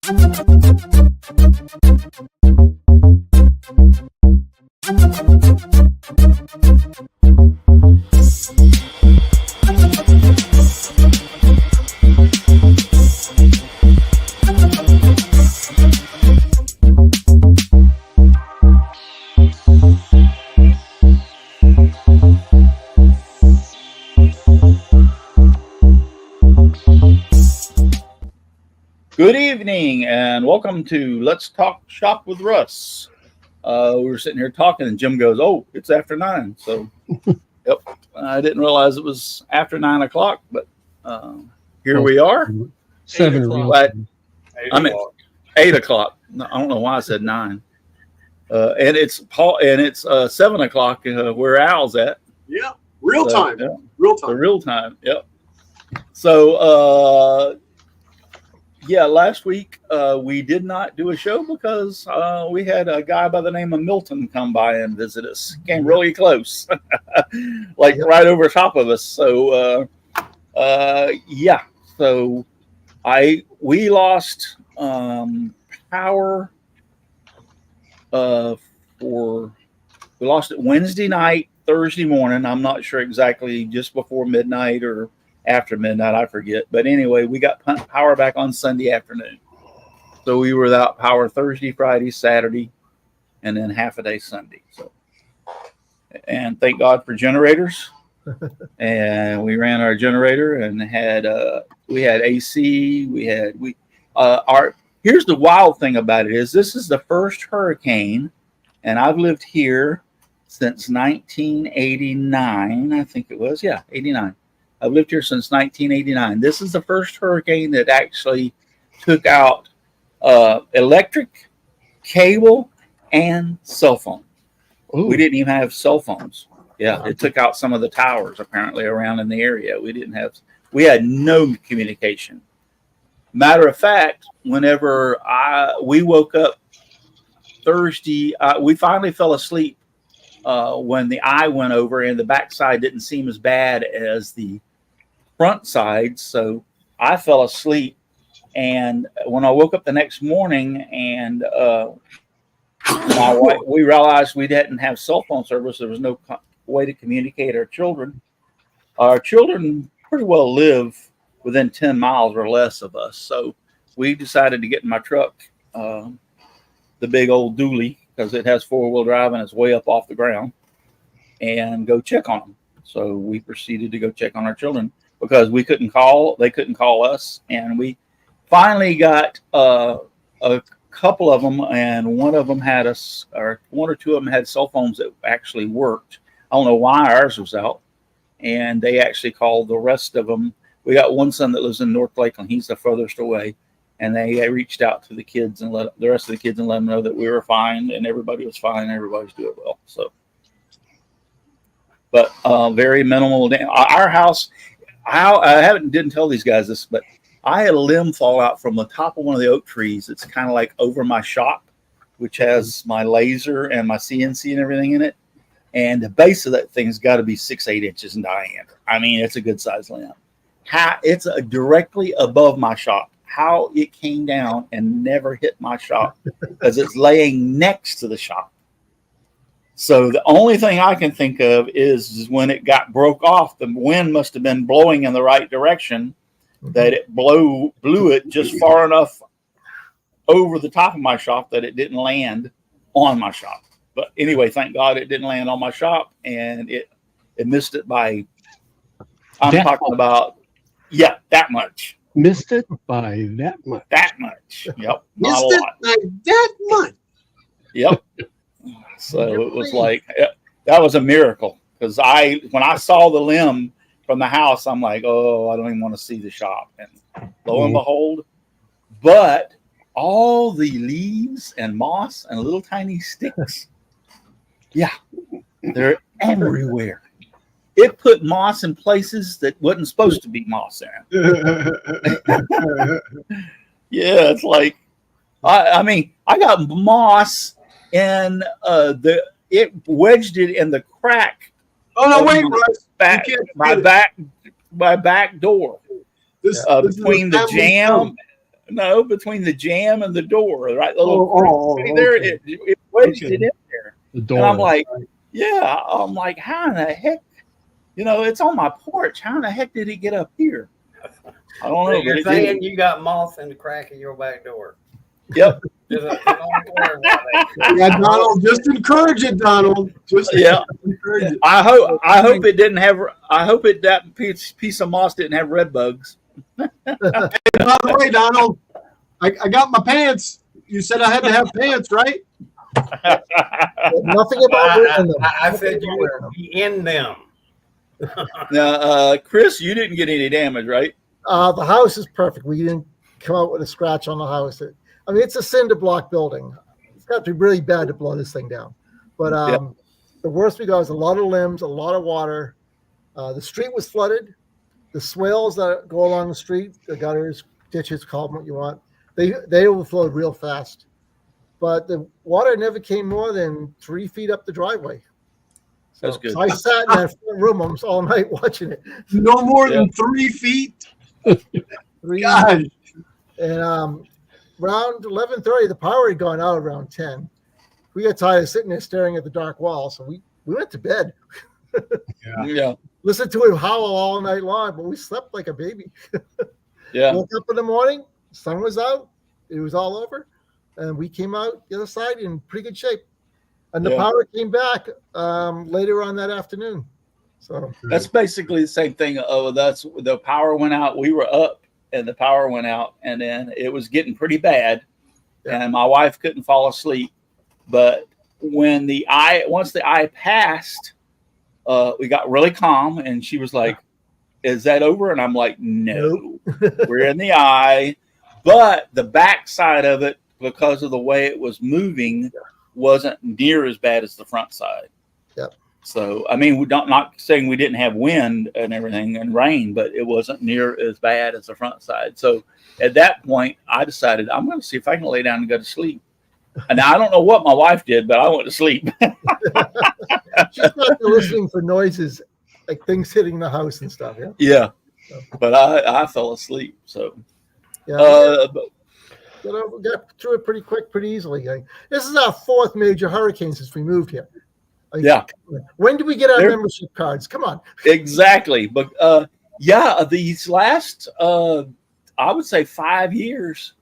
Good evening and welcome to Let's Talk Shop with Russ. We were sitting here talking and Jim goes, "Oh, it's after 9." So, yep, I didn't realize it was after 9 o'clock, but here we are. 7 o'clock. I'm at 8 o'clock. No, I don't know why I said 9. And it's 7 o'clock where Al's at. Yeah, real time. Yeah, real time. The real time. Yep. So, yeah, last week we did not do a show because we had a guy by the name of Milton come by and visit us. Came really close, like right over top of us. So, yeah. So we lost power we lost it Wednesday night, Thursday morning. I'm not sure exactly, just before midnight or after midnight, I forget. But anyway, we got power back on Sunday afternoon. So we were without power Thursday, Friday, Saturday, and then half a day Sunday. So, and thank God for generators. And we ran our generator and we had AC. Here's the wild thing about it is this is the first hurricane, and I've lived here since 1989. I think it was, 89. I've lived here since 1989. This is the first hurricane that actually took out electric, cable, and cell phone. Ooh. We didn't even have cell phones. Yeah, it took out some of the towers apparently around in the area. We had no communication. Matter of fact, whenever we woke up Thursday, we finally fell asleep when the eye went over and the backside didn't seem as bad as the front side. So I fell asleep, and when I woke up the next morning and my wife, we realized we didn't have cell phone service. There was no way to communicate our children. Our children pretty well live within 10 miles or less of us. So we decided to get in my truck, the big old dually, because it has 4-wheel drive and it's way up off the ground, and go check on them. So we proceeded to go check on our children because they couldn't call us. And we finally got a couple of them, and one or two of them had cell phones that actually worked. I don't know why ours was out, and they actually called the rest of them. We got one son that lives in North Lakeland. He's the furthest away, and they reached out to the kids and let the rest of the kids and let them know that we were fine and everybody was fine. And everybody's doing well. So, but very minimal. Our house, didn't tell these guys this, but I had a limb fall out from the top of one of the oak trees. It's kind of like over my shop, which has my laser and my CNC and everything in it. And the base of that thing's got to be 6-8 inches in diameter. I mean, it's a good size limb. It's directly above my shop. How it came down and never hit my shop because it's laying next to the shop. So the only thing I can think of is when it got broke off, the wind must have been blowing in the right direction, that it blew it just far enough over the top of my shop that it didn't land on my shop. But anyway, thank God it didn't land on my shop, and it missed it by, that much. Missed it by that much. That much. Yep. Missed it by that much. Yep. So it was like, that was a miracle, because when I saw the limb from the house, I'm like, oh, I don't even want to see the shop. And lo and behold, but all the leaves and moss and little tiny sticks, they're everywhere. It put moss in places that wasn't supposed to be moss in. Yeah, it's like, I mean, I got moss and it wedged it in the crack. Oh no, wait, Russ. My back door. Between the jam, No, between the jamb and the door, right? The little there, okay. it wedged it in there. The door. And I'm like, yeah. I'm like, how in the heck? You know, it's on my porch. How in the heck did he get up here? I don't know. So you're saying you got moth in the crack of your back door. Yep. Yeah, Donald, just encourage it, Donald. Just encourage it. I hope it didn't have. I hope that piece of moss didn't have red bugs. Hey, by the way, Donald, I got my pants. You said I had to have pants, right? Nothing about wearing them. I said you would be in them. Now, Chris, you didn't get any damage, right? The house is perfect. We didn't come out with a scratch on the house. I mean, it's a cinder block building. It's got to be really bad to blow this thing down. But the worst we got was a lot of limbs, a lot of water. The street was flooded. The swales that go along the street, the gutters, ditches, call them what you want, they overflowed real fast. But the water never came more than 3 feet up the driveway. That's good. So I sat in that front room almost all night watching it. No more than 3 feet. 3 God. And around 11:30, the power had gone out around 10. We got tired of sitting there staring at the dark wall, so we went to bed. Yeah. Listened to it howl all night long, but we slept like a baby. Yeah. Woke up in the morning, sun was out, it was all over, and we came out the other side in pretty good shape. And the power came back later on that afternoon. So that's basically the same thing. Oh, that's the power went out. We were up, and the power went out, and then it was getting pretty bad, and my wife couldn't fall asleep. But when once the eye passed, we got really calm, and she was like, "Is that over?" And I'm like, "No, we're in the eye." But the back side of it, because of the way it was moving, wasn't near as bad as the front side. Yep. So, I mean, we're not saying we didn't have wind and everything and rain, but it wasn't near as bad as the front side. So at that point, I decided I'm going to see if I can lay down and go to sleep. And I don't know what my wife did, but I went to sleep. She started listening for noises, like things hitting the house and stuff. Yeah. Yeah. But I fell asleep. So, we got through it pretty quick, pretty easily. This is our 4th major hurricane since we moved here. When do we get our membership cards? Come on. Exactly. But these last, I would say 5 years,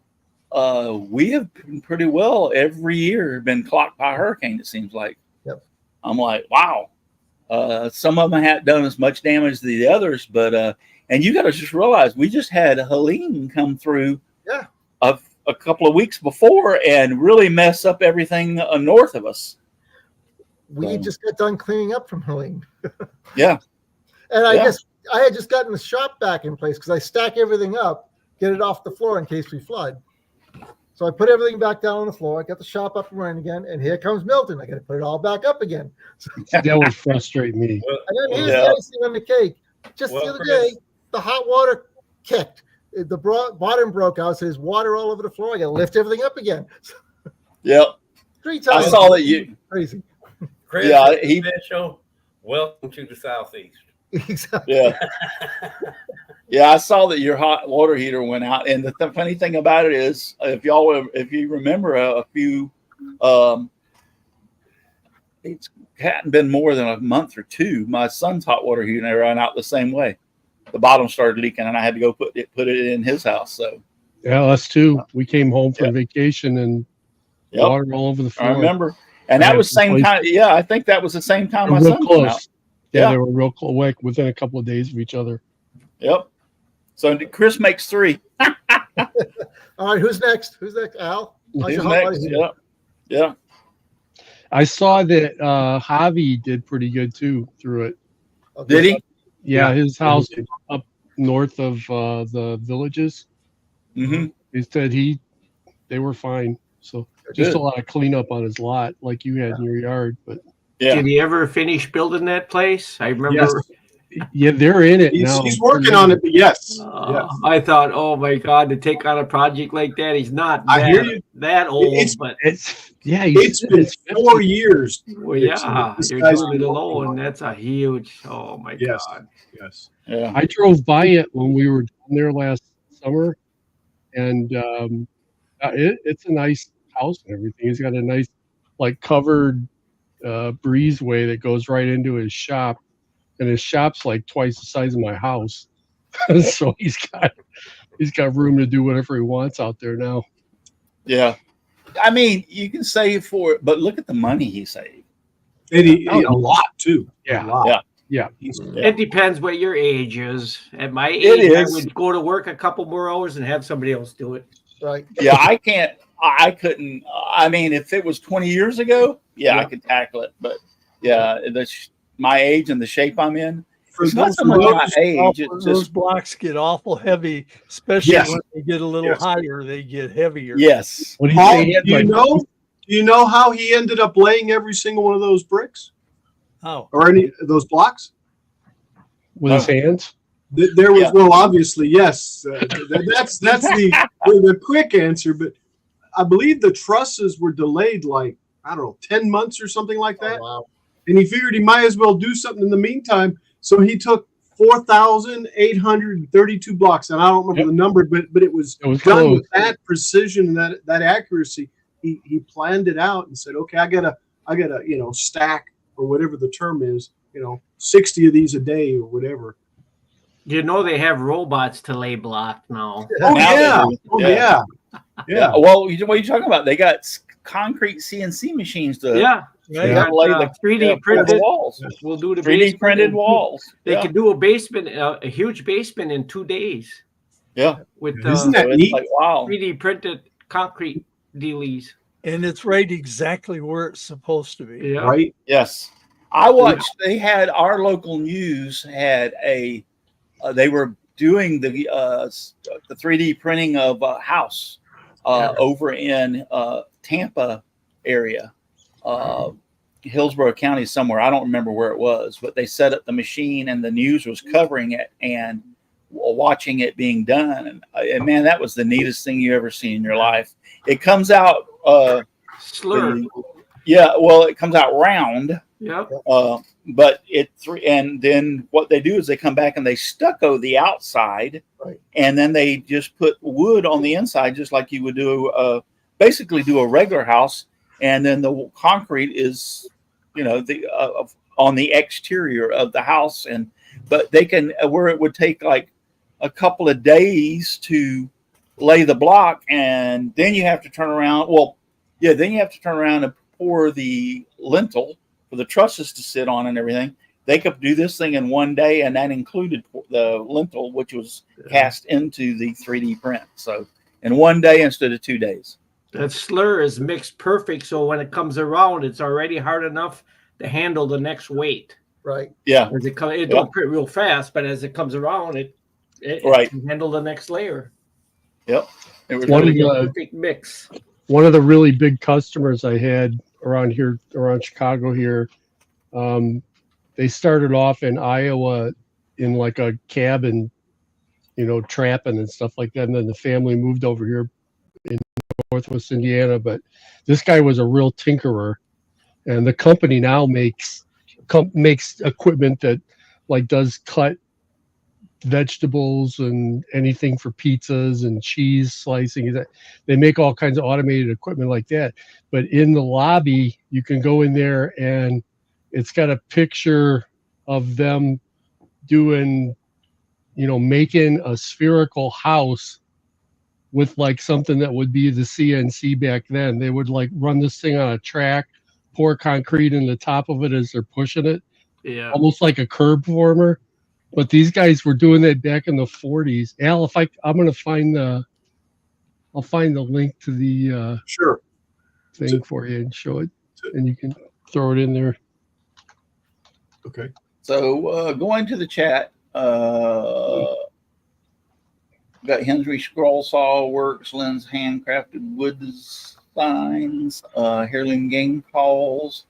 we have been pretty well every year been clocked by a hurricane, it seems like. Yep. I'm like, wow. Some of them haven't done as much damage as the others, but and you got to just realize we just had Helene come through a couple of weeks before and really mess up everything north of us. We just got done cleaning up from Helene. Yeah. And I guess I had just gotten the shop back in place because I stack everything up, get it off the floor in case we flood. So I put everything back down on the floor. I got the shop up and running again, and here comes Milton. I got to put it all back up again. That would frustrate me. And then here's the icing on the cake. Just the other day, the hot water kicked. The bottom broke out, so there's water all over the floor. I got to lift everything up again. Yep. 3 times. I saw that you crazy. Chris, special. Welcome to the Southeast. Exactly. Yeah. Yeah, I saw that your hot water heater went out, and the funny thing about it is, if you remember a few, it hadn't been more than a month or 2. My son's hot water heater ran out the same way. The bottom started leaking, and I had to go put it in his house. So yeah, us too. We came home from vacation and water all over the floor. I remember, and that was the same time. Yeah, I think that was the same time my son came out. Yeah, they were real close, within a couple of days of each other. Yep. So Chris makes 3. All right, who's next? Al? Who's next? Yeah. I saw that Javi did pretty good too through it. Okay. Did he? Yeah, his house up north of the villages. Mm-hmm. He said they were fine. So just a lot of cleanup on his lot, like you had in your yard. But did he ever finish building that place? I remember. Yes. Yeah, they're in it now. He's working on it, but yes. I thought, oh my God, to take on a project like that, he's not that old, but it's been 4 years. Well, yeah, you're doing it alone. That's a huge. Oh my God. Yes. Yeah. I drove by it when we were down there last summer, and it's a nice house and everything. He's got a nice like covered breezeway that goes right into his shop, and his shop's like twice the size of my house. So he's got room to do whatever he wants out there now. Yeah. I mean, you can save for it, but look at the money he saved. And a lot too. Yeah. A lot. Yeah. It depends what your age is. At my age, It I is. would go to work a couple more hours and have somebody else do it. Right. Yeah, I couldn't. I mean, if it was 20 years ago, I could tackle it. But yeah, my age and the shape I'm in, it's not so much my age. It's Those just, blocks get awful heavy, especially Yes. when they get a little higher. They get heavier. yes. What do you Paul, say? He had, do you know how he ended up laying every single one of those bricks Oh, or any of those blocks? with his hands? There was obviously yes. That's the quick answer, but I believe the trusses were delayed like I don't know 10 months or something like that, Oh, wow. and he figured he might as well do something in the meantime. So he took 4,832 blocks, and I don't remember the number, but it was done close. with that precision and that accuracy. He planned it out and said, okay, I gotta stack or whatever the term is, 60 of these a day or whatever. You know they have robots to lay block now. Oh Now yeah, they do. oh Yeah. yeah. Well, what are you talking about? They got concrete CNC machines to Yeah, yeah. got, lay the 3D the printed walls. We'll do the 3D basement printed in- walls. They Yeah. can do a basement, a huge basement in 2 days Yeah. with Isn't that So it's neat? like, wow. 3D printed concrete dealies. And it's right exactly where it's supposed to be. Yeah, Right. Yes. I watched, they had our local news had they were doing the 3D printing of a house over in Tampa area, Hillsborough County somewhere. I don't remember where it was, but they set up the machine and the news was covering it and watching it being done. And man, that was the neatest thing you ever seen in your life. It comes out, slur. it comes out round. Yep. But and then what they do is they come back and they stucco the outside, Right. and then they just put wood on the inside, just like you would do, basically do a regular house, and then the concrete is, on the exterior of the house, but they can where it would take like a couple of days to lay the block, and then you have to turn around. Then you have to turn around and pour the lintel for the trusses to sit on and everything. They could do this thing in one day, and that included the lintel, which was cast into the 3D print. So in one day instead of 2 days. That slur is mixed perfect, so when it comes around, it's already hard enough to handle the next weight. Right. Yeah. As it don't print real fast, but as it comes around, it Right. can handle the next layer. Yep. It was One really of good. the- Perfect mix. One of the really big customers I had around Chicago here, they started off in Iowa in like a cabin, trapping and stuff like that. And then the family moved over here in Northwest Indiana. But this guy was a real tinkerer, and the company now makes equipment that like does cut vegetables and anything for pizzas and cheese slicing. They make all kinds of automated equipment like that. But in the lobby, you can go in there and it's got a picture of them doing, making a spherical house with like something that would be the CNC back then. They would like run this thing on a track, pour concrete in the top of it as they're pushing it, Yeah. almost like a curb former. But these guys were doing that back in the 40s. Al, I'm gonna I'll find the link to the Sure. thing for you and show it, and you can throw it in there. Okay. So going to the chat, got Henry Scroll Saw Works, Lynn's Handcrafted Wood Designs, Heirloom Game Calls,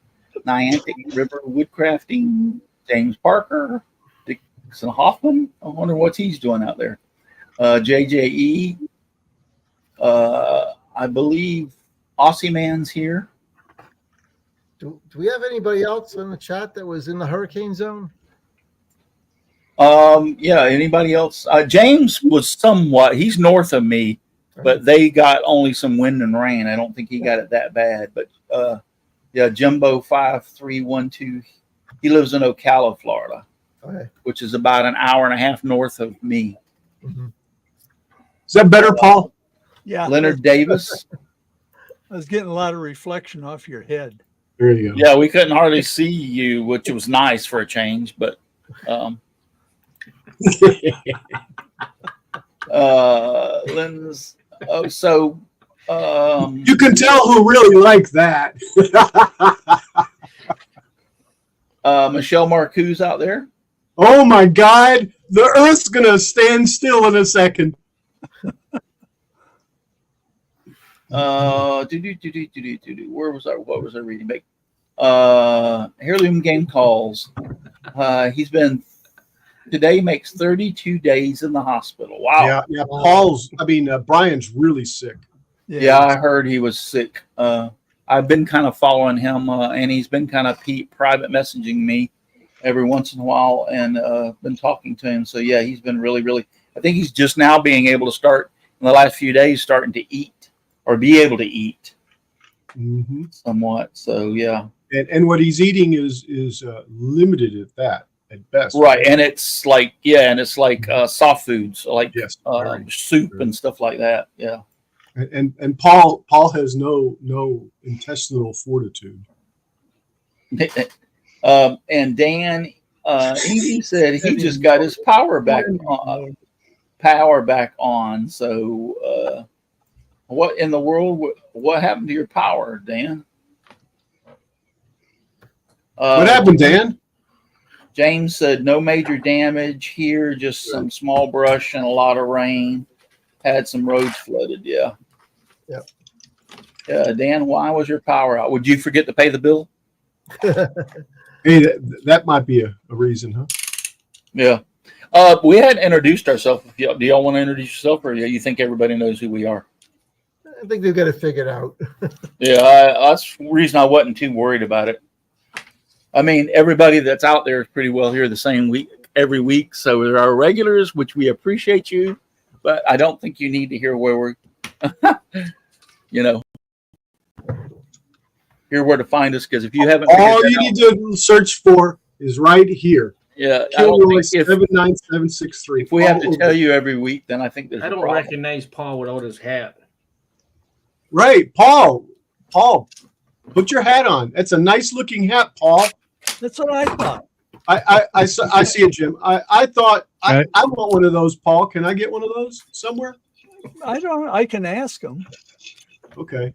Niantic River Woodcrafting, James Parker, Dixon Hoffman. I wonder what he's doing out there. JJE, I believe Aussie Man's here. Do we have anybody else in the chat that was in the hurricane zone? Yeah, anybody else? James was somewhat, he's north of me. but they got only some wind and rain. I don't think he got it that bad. But yeah, Jumbo 5312. He lives in Ocala, Florida, Okay. which is about an hour and a half north of me. Mhm. Is that better, Paul? Yeah. Leonard Davis. I was getting a lot of reflection off your head. There you go. Yeah, we couldn't hardly see you, which was nice for a change. But Lynn's. Oh, so You can tell who really liked that. Michelle Marcou's out there. Oh my God. The earth's going to stand still in a second. Where was I? What was I reading? Heirloom Game Calls. He's been today makes 32 days in the hospital. Wow. Yeah. Brian's really sick. Yeah, I heard he was sick. I've been kind of following him, and he's been kind of private messaging me every once in a while, and been talking to him. So yeah, he's been really, really. I think he's just now being able to start in the last few days, starting to eat or be able to eat somewhat. So yeah, and what he's eating is limited at best. Right, and it's like soft foods, like Yes, soup and stuff like that. Yeah. And Paul has no intestinal fortitude. And Dan, he said he just got his power back on. So, what in the world? What happened to your power, Dan? What happened, Dan? James said no major damage here, just some small brush and a lot of rain. Had some roads flooded. Yeah. Yep. Dan, why was your power out? Would you forget to pay the bill? Hey, that might be a reason, huh? Yeah. We hadn't introduced ourselves. Do y'all want to introduce yourself, or you think everybody knows who we are? I think they've got it figured out. Yeah, that's the reason I wasn't too worried about it. I mean, everybody that's out there is pretty well here the same week every week. So there are regulars, which we appreciate you, but I don't think you need to hear where we're, hear where to find us, because if you haven't, all you need to search for is right here. Yeah, Kilroy 79763. If we have to tell you every week, then I think there's I a don't problem. recognize Paul without his hat. Right, Paul, put your hat on. That's a nice looking hat, Paul. That's what I thought. I see it, Jim. I thought I want one of those, Paul. Can I get one of those somewhere? I can ask him. Okay.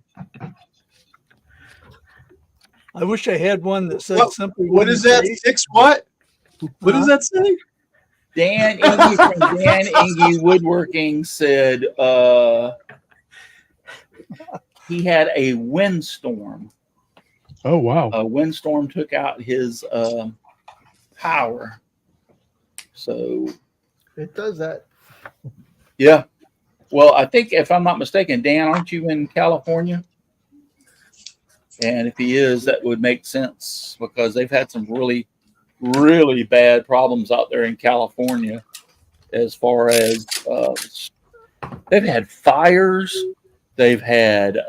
I wish I had one that said simply. What is that? 6 what? What does that say? Dan Inge from Dan Inge Woodworking said he had a windstorm. Oh, wow. A windstorm took out his power. So It does that. yeah. Well, I think if I'm not mistaken, Dan, aren't you in California? And if he is, that would make sense, because they've had some really, really bad problems out there in California, as far as they've had fires, they've had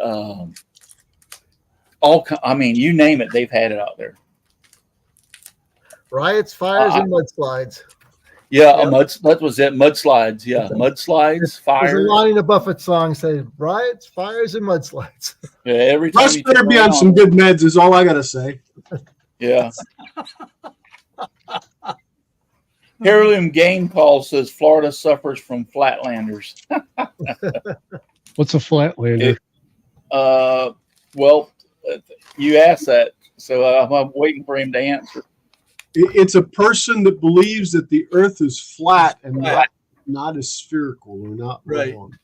you name it, they've had it out there. Riots, fires, and mudslides. Yeah, that was it. Mudslides. Yeah, mudslides, fires. There's a line in the Buffett song saying riots, fires, and mudslides. Yeah, every time Russ better be on some good meds, is all I gotta say. Yeah. Heirloom Game Call says Florida suffers from flatlanders. What's a flatlander? Well, you asked that, so I'm waiting for him to answer. It's a person that believes that the earth is flat and not as spherical, or not Right. long.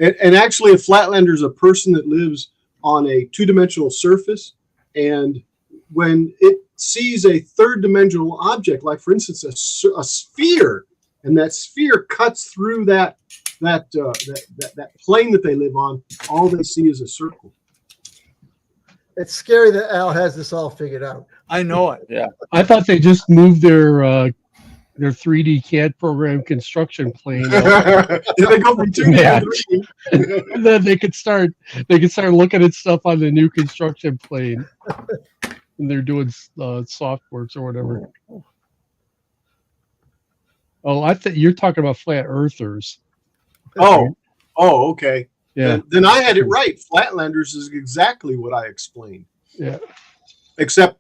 And actually, a flatlander is a person that lives on a two-dimensional surface, and when it sees a third-dimensional object, like for instance a sphere, and that sphere cuts through that plane that they live on, all they see is a circle. It's scary that Al has this all figured out. I know it. Yeah. I thought they just moved their their 3D CAD program construction plane. Yeah, they go from 2D Yeah. to 3D. And then they could start looking at stuff on the new construction plane. And they're doing softworks or whatever. Oh, I think you're talking about flat earthers. Oh, okay. Yeah. Then I had it right. Flatlanders is exactly what I explained. Yeah. Except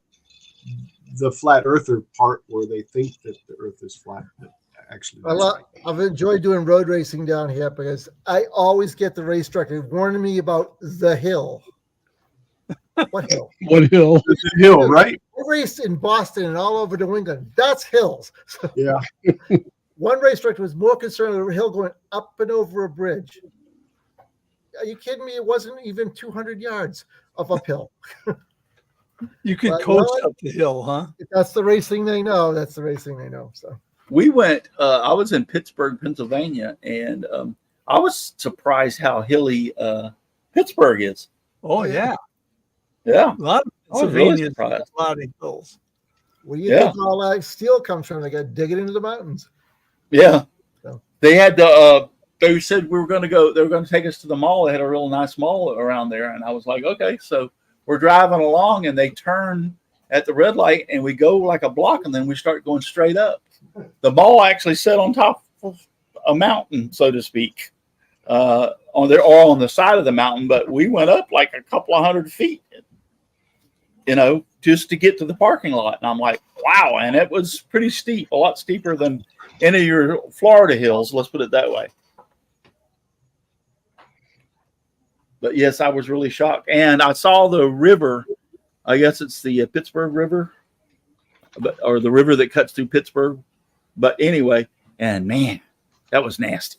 the flat earther part where they think that the earth is flat. But actually, I've enjoyed doing road racing down here because I always get the race director warning me about the hill. What hill? What hill? it's a hill, right? I raced in Boston and all over New England. That's hills. Yeah. One race director was more concerned with a hill going up and over a bridge. Are you kidding me? It wasn't even 200 yards of uphill. You could But, coast well, up the hill, huh? If that's the racing they know. That's the racing they know. So We went. I was in Pittsburgh, Pennsylvania, and I was surprised how hilly Pittsburgh is. Oh yeah, Yeah, a lot of I was really Pennsylvania, surprised. a lot of hills. where do you think all that steel comes from? They got to dig it into the mountains. Yeah, So. they had the. They said we were going to go. They were going to take us to the mall. They had a real nice mall around there, and I was like, okay. So we're driving along, and they turn at the red light, and we go like a block, and then we start going straight up. The mall actually set on top of a mountain, so to speak, on the side of the mountain. But we went up like a couple of 100 feet, just to get to the parking lot. And I'm like, wow. And it was pretty steep, a lot steeper than any of your Florida hills. Let's put it that way. But yes, I was really shocked. And I saw the river. I guess it's the Pittsburgh River, or the river that cuts through Pittsburgh. But anyway, and man, that was nasty.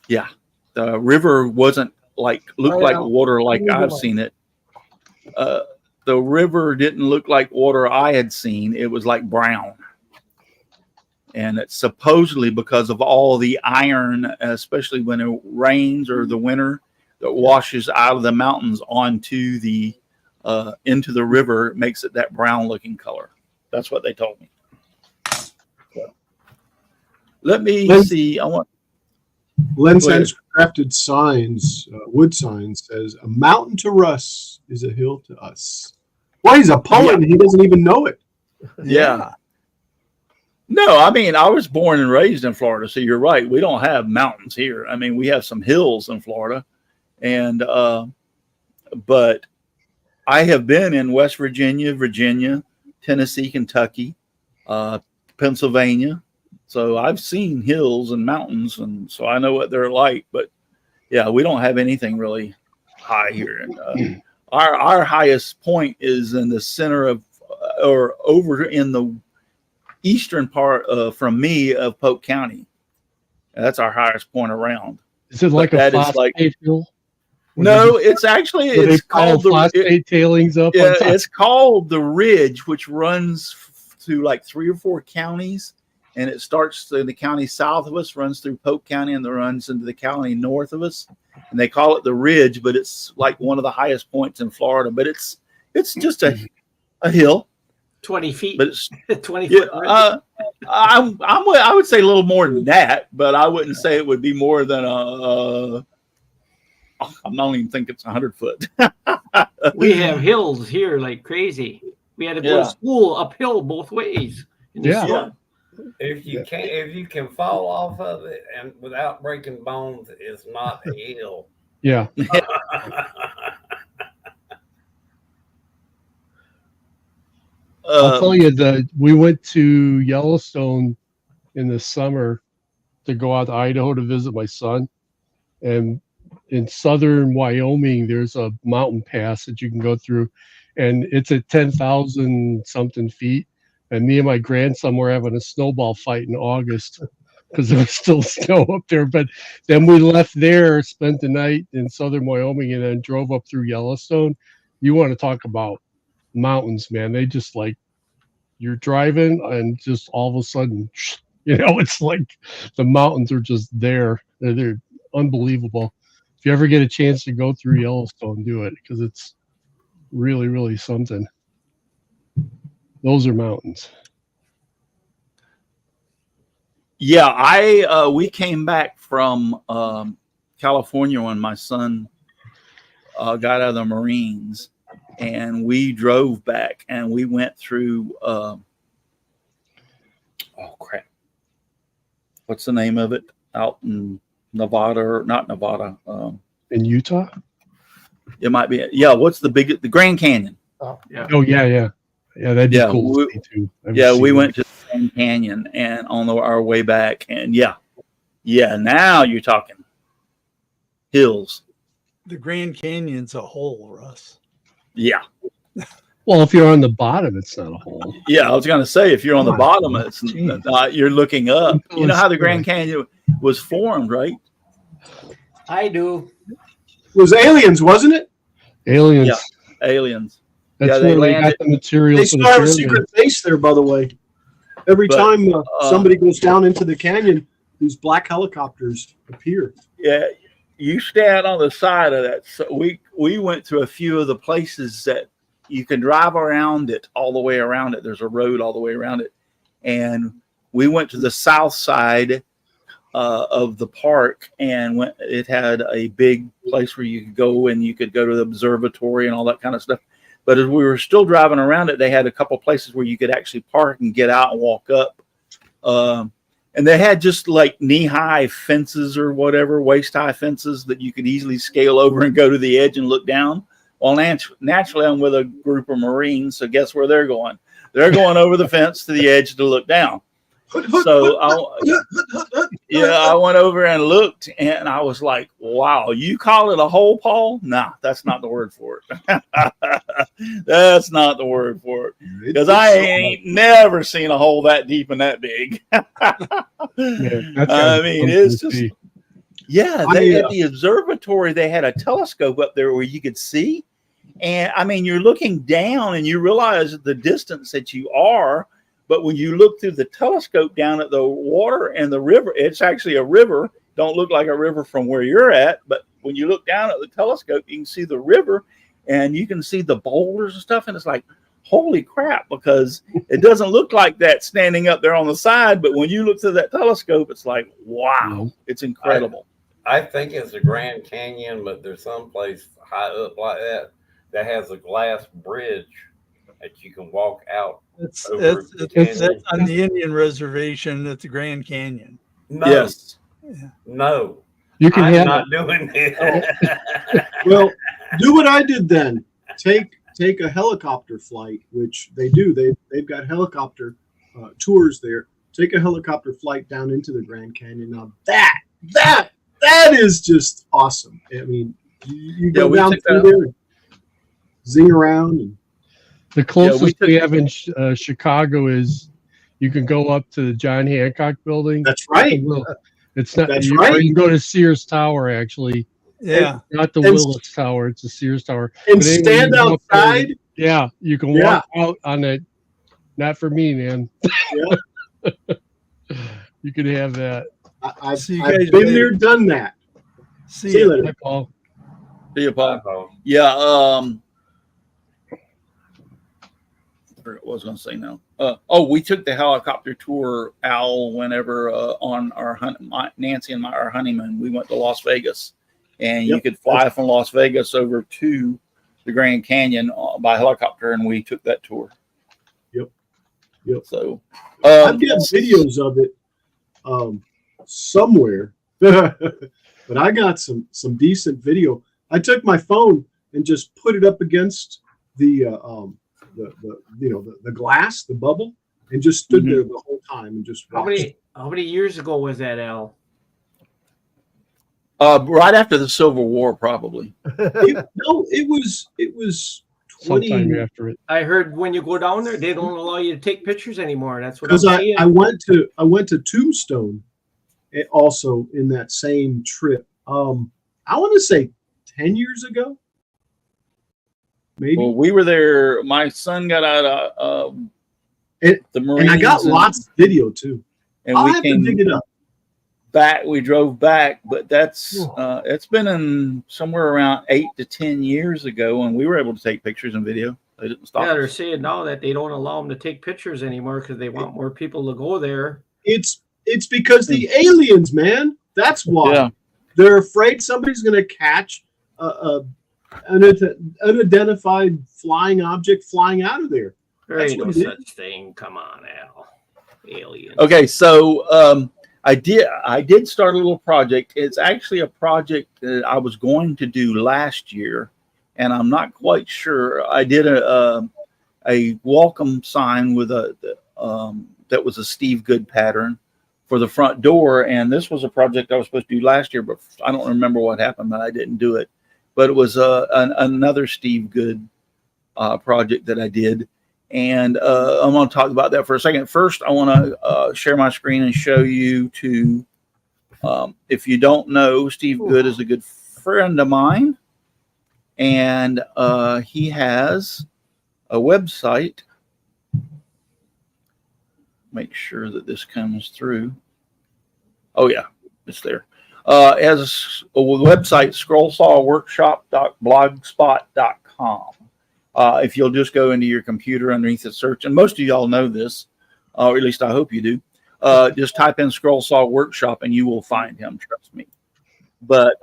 Yeah. The river wasn't looked like water like I've seen it. The river didn't look like water I had seen. It was like brown. And it's supposedly because of all the iron, especially when it rains or the winter, that washes out of the mountains onto the into the river. It makes it that brown looking color. That's what they told me. So, let me see. I want Len's handcrafted signs, wood signs, says a mountain to Russ is a hill to us. Well, he's a poet and he doesn't even know it. Yeah. No, I mean, I was born and raised in Florida, so you're right. We don't have mountains here. I mean, we have some hills in Florida, and but I have been in West Virginia, Tennessee, Kentucky, Pennsylvania. So I've seen hills and mountains, and so I know what they're like. But yeah, we don't have anything really high here. And our highest point is in the center of, or over in the eastern part from me of Polk County. And that's our highest point around. Is it like But a that is phosphate hill? No, it's actually They called the phosphate tailings up. Yeah, it's called the Ridge, which runs to like 3 or 4 counties, and it starts in the county south of us, runs through Polk County, and then runs into the county north of us. And they call it the Ridge, but it's like one of the highest points in Florida. But it's just a hill. 20 feet. But it's 20 foot. I would say a little more than that, but I wouldn't say it would be more than I don't even think it's 100 foot. We have hills here like crazy. We had to go to school uphill both ways. Yeah. If you can fall off of it and without breaking bones, it's not a hill. Yeah. I'll tell you that we went to Yellowstone in the summer to go out to Idaho to visit my son. And in southern Wyoming, there's a mountain pass that you can go through, and it's at 10,000 something feet. And me and my grandson were having a snowball fight in August because there was still snow up there. But then we left there, spent the night in southern Wyoming, and then drove up through Yellowstone. You want to talk about mountains, man. They just like, you're driving and just all of a sudden, it's like the mountains are just there. They're unbelievable. If you ever get a chance to go through Yellowstone, do it, because it's really, really something. Those are mountains. Yeah, I we came back from California when my son got out of the Marines, and we drove back, and we went through. Oh crap! What's the name of it? Out in Nevada, or not Nevada? In Utah? It might be. Yeah, what's the Grand Canyon? Oh yeah. That'd be cool to see too. We went to the Grand Canyon, and on our way back, and yeah. Now you're talking hills. The Grand Canyon's a hole, Russ. Yeah. Well, if you're on the bottom, it's not a hole. Yeah, I was going to say, if you're on the bottom, it's you're looking up. You know how the Grand Canyon was formed, right? I do. It was aliens, wasn't it? Aliens. Yeah, aliens. That's where they got the material. They still have a secret base there, by the way. Every time somebody goes down into the canyon, these black helicopters appear. Yeah, you stand on the side of that. So we went to a few of the places that you can drive around it, all the way around it. There's a road all the way around it. And we went to the south side of the park, and it had a big place where you could go, and you could go to the observatory and all that kind of stuff. But as we were still driving around it, they had a couple places where you could actually park and get out and walk up. And they had just like knee-high fences or whatever, waist-high fences that you could easily scale over and go to the edge and look down. Well, naturally, I'm with a group of Marines, so guess where they're going? They're going over the fence to the edge to look down. So I went over and looked, and I was like, wow, you call it a hole, Paul? Nah, that's not the word for it. That's not the word for it. Because I ain't never seen a hole that deep and that big. I mean, it's just, they had the observatory. They had a telescope up there where you could see. And I mean, you're looking down and you realize the distance that you are. But when you look through the telescope down at the water and the river, it's actually a river. Don't look like a river from where you're at. But when you look down at the telescope, you can see the river and you can see the boulders and stuff. And it's like, holy crap, because it doesn't look like that standing up there on the side. But when you look through that telescope, it's like, wow, it's incredible. I think it's the Grand Canyon, but there's some place high up like that has a glass bridge that you can walk out. It's on the Indian reservation at the Grand Canyon. No. Yes. No. I'm not doing it. Well, do what I did then. Take a helicopter flight, which they do. They've got helicopter tours there. Take a helicopter flight down into the Grand Canyon. Now that is just awesome. I mean, you go down through there, and zing around, and the closest we have in Chicago is you can go up to the John Hancock building. That's right. It's not. That's you, right. Or you can go to Sears Tower, actually. Yeah. Not the Willis Tower. It's the Sears Tower. And anyway, stand outside. There, you can walk out on it. Not for me, man. Yeah. You could have that. I've been there, done that. See you later. Bye, Paul. See you, Paul. Yeah. What I was going to say now. We took the helicopter tour, Al, whenever on our Nancy and our honeymoon. We went to Las Vegas, and you could fly from Las Vegas over to the Grand Canyon by helicopter, and we took that tour. Yep. So I've got videos of it somewhere, but I got some decent video. I took my phone and just put it up against the glass, the bubble, and just stood there the whole time and just watched. How many years ago was that, Al? Right after the Civil War, probably. It was 20 sometime after it. I heard when you go down there, they don't allow you to take pictures anymore. That's what because I'm saying. I went to Tombstone also in that same trip. I want to say 10 years ago. Maybe. Well, we were there. My son got out of the Marines, and I got lots of video too. And I'll we have came to dig it up. back. We drove back, but that's it's been in somewhere around 8 to 10 years ago, and we were able to take pictures and video. They didn't stop. Yeah, they're saying now that they don't allow them to take pictures anymore because they want more people to go there. It's It's because the aliens, man. That's why. Yeah. They're afraid somebody's going to catch an unidentified flying object flying out of there. There That's ain't no what it is. such thing. Come on, Al. Aliens. Okay, so I did start a little project. It's actually a project that I was going to do last year, and I'm not quite sure. I did a welcome sign with that was a Steve Good pattern for the front door, and this was a project I was supposed to do last year, but I don't remember what happened, but I didn't do it. But it was another Steve Good project that I did. And I'm going to talk about that for a second. First, I want to share my screen and show you if you don't know, Steve Good is a good friend of mine. And he has a website. Make sure that this comes through. Oh, yeah, it's there. It has a website, scrollsawworkshop.blogspot.com. If you'll just go into your computer underneath the search, and most of y'all know this, or at least I hope you do, just type in Scroll Saw Workshop and you will find him, trust me. But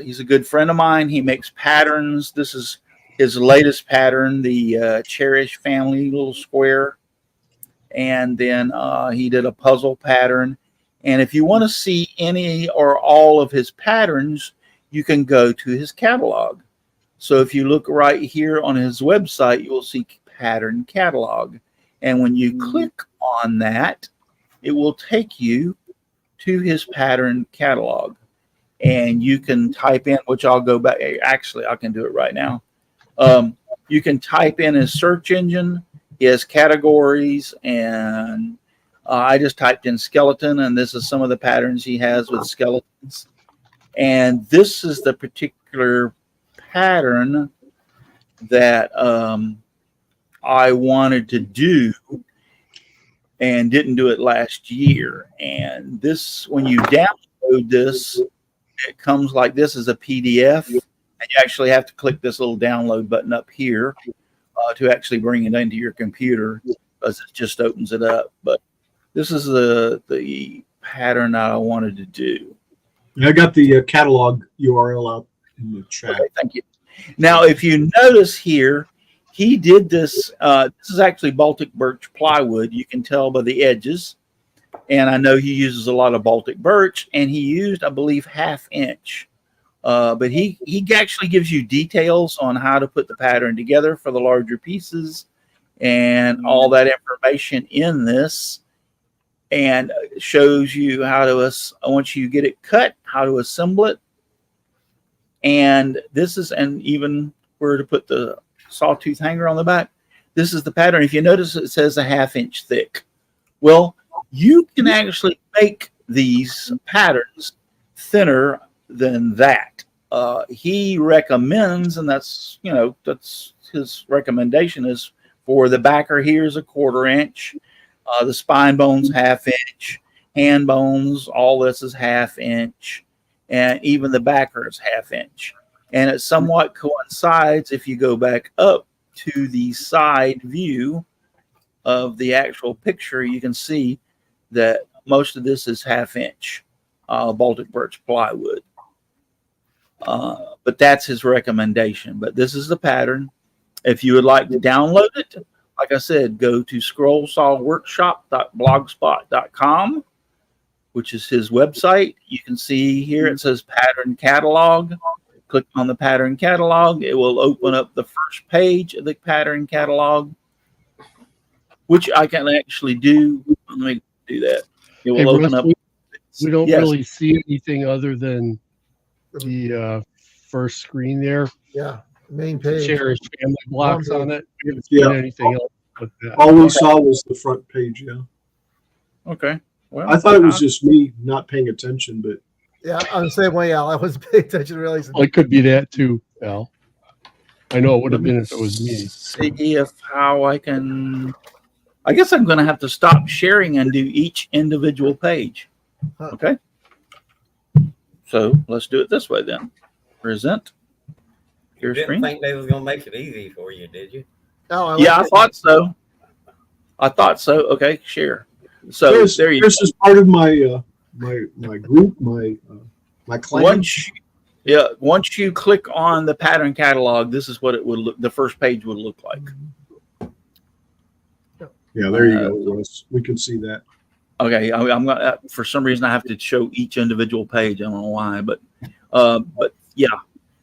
he's a good friend of mine. He makes patterns. This is his latest pattern, the Cherish Family little square. And then he did a puzzle pattern. And if you want to see any or all of his patterns, you can go to his catalog. So if you look right here on his website, you will see pattern catalog. And when you click on that, it will take you to his pattern catalog. And you can type in, which I'll go back. Actually, I can do it right now. You can type in his search engine. He has categories, and I just typed in skeleton, and this is some of the patterns he has with skeletons. And this is the particular pattern that I wanted to do and didn't do it last year. And this, when you download this, it comes like this as a PDF, and you actually have to click this little download button up here to actually bring it into your computer, because it just opens it up. But this is the pattern I wanted to do. I got the catalog URL out in the chat. Okay, thank you. Now, if you notice here, he did this. This is actually Baltic birch plywood. You can tell by the edges. And I know he uses a lot of Baltic birch, and he used, I believe, 1/2 inch. But he actually gives you details on how to put the pattern together for the larger pieces and all that information in this, and shows you how to, once you get it cut, how to assemble it. And this is, and even where to put the sawtooth hanger on the back. This is the pattern. If you notice, it says 1/2 inch thick. Well, you can actually make these patterns thinner than that. He recommends, and that's his recommendation, is for the backer here is 1/4 inch, the spine bones 1/2 inch, hand bones, all this is 1/2 inch, and even the backer is 1/2 inch. And it somewhat coincides if you go back up to the side view of the actual picture, you can see that most of this is 1/2 inch Baltic birch plywood. But that's his recommendation. But this is the pattern. If you would like to download it, like I said, go to scrollsawworkshop.blogspot.com, which is his website. You can see here it says pattern catalog. Click on the pattern catalog. It will open up the first page of the pattern catalog, which I can actually do. Let me do that. It will open up. We don't really see anything other than the first screen there. Yeah, main page. Cherish family blocks on it. We haven't seen anything else with that. All we saw was the front page. Yeah. Okay. Well, I thought it was just me not paying attention, but Yeah, I'm the same way, Al. I wasn't paying attention really. Well, it could be that too, Al. I know it would have been if it was me. See if how I can. I guess I'm going to have to stop sharing and do each individual page. Okay. So let's do it this way then. Present your You didn't screen. think they was gonna make it easy for you, did you? Al, Yeah, I thought so. I thought so. Okay, share. So Chris, there you Chris is part of my my group, my clan. Once you click on the pattern catalog, this is what it would look. The first page would look like. Yeah, there you go, Russ. We can see that. Okay, I'm gonna. For some reason, I have to show each individual page. I don't know why, but yeah.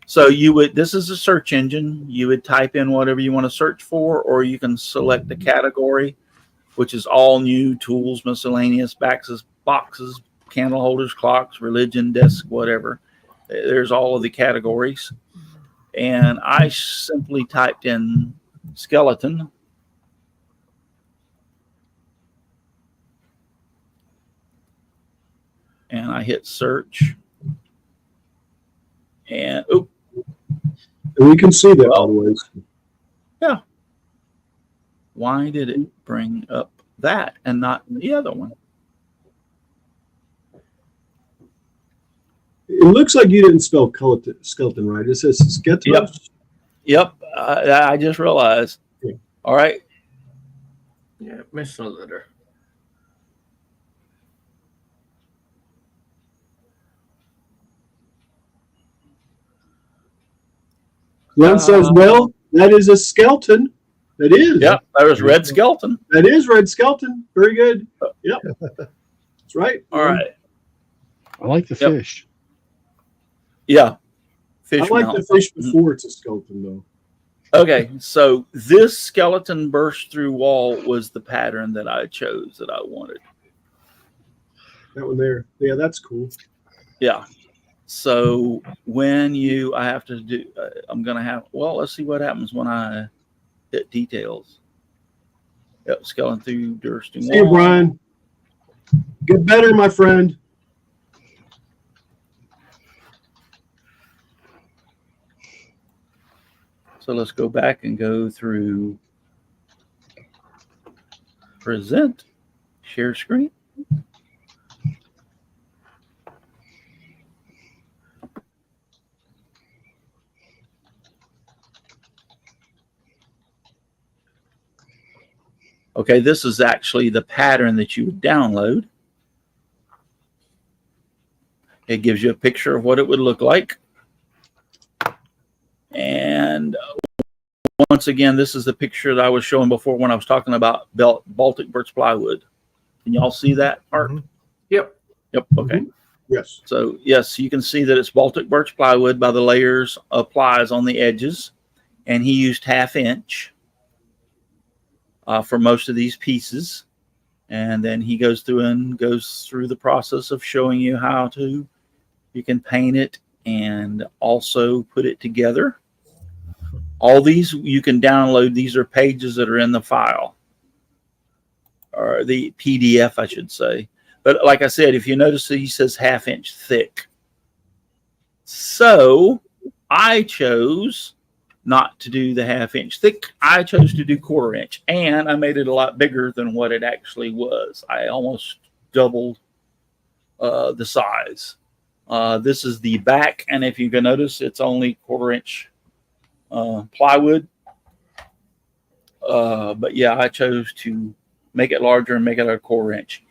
So you would. This is a search engine. You would type in whatever you want to search for, or you can select the category, which is all new tools, miscellaneous, boxes, candle holders, clocks, religion, desk, whatever. There's all of the categories, and I simply typed in skeleton. And I hit search, and And we can see that all the way. Yeah. Why did it bring up that and not the other one? It looks like you didn't spell skeleton right. It says skeleton. Yep. I just realized. Yeah. All right. Yeah, missed a letter. Glenn says, well, that is a skeleton. That is. Yep. That was red skeleton. That is red skeleton. Very good. Yep. That's right. All right. I like the fish. Yeah. Fish I like mount. the fish before it's a skeleton, though. Okay. So this skeleton burst through wall was the pattern that I chose that I wanted. That one there. Yeah, that's cool. Yeah. So when I have to do, I'm going to have, well, let's see what happens when I hit details. Yep, skeleton through bursting wall. See you, Brian. Get better, my friend. So let's go back and go through present, share screen. Okay, this is actually the pattern that you would download. It gives you a picture of what it would look like. And once again, this is the picture that I was showing before when I was talking about Baltic birch plywood. Can y'all see that part? Mm-hmm. Yep. Yep. Okay. Mm-hmm. Yes. So yes, you can see that it's Baltic birch plywood by the layers of plies on the edges. And he used 1/2 inch. For most of these pieces, and then he goes through the process of showing you how you can paint it and also put it together. All these you can download. These are pages that are in the file, or the PDF, I should say. But like I said, if you notice, he says 1/2 inch thick. So I chose not to do the 1/2 inch thick. I chose to do 1/4 inch, and I made it a lot bigger than what it actually was. I almost doubled the size. This is the back, and if you can notice, it's only 1/4 inch plywood. But yeah, I chose to make it larger and make it a 1/4 inch.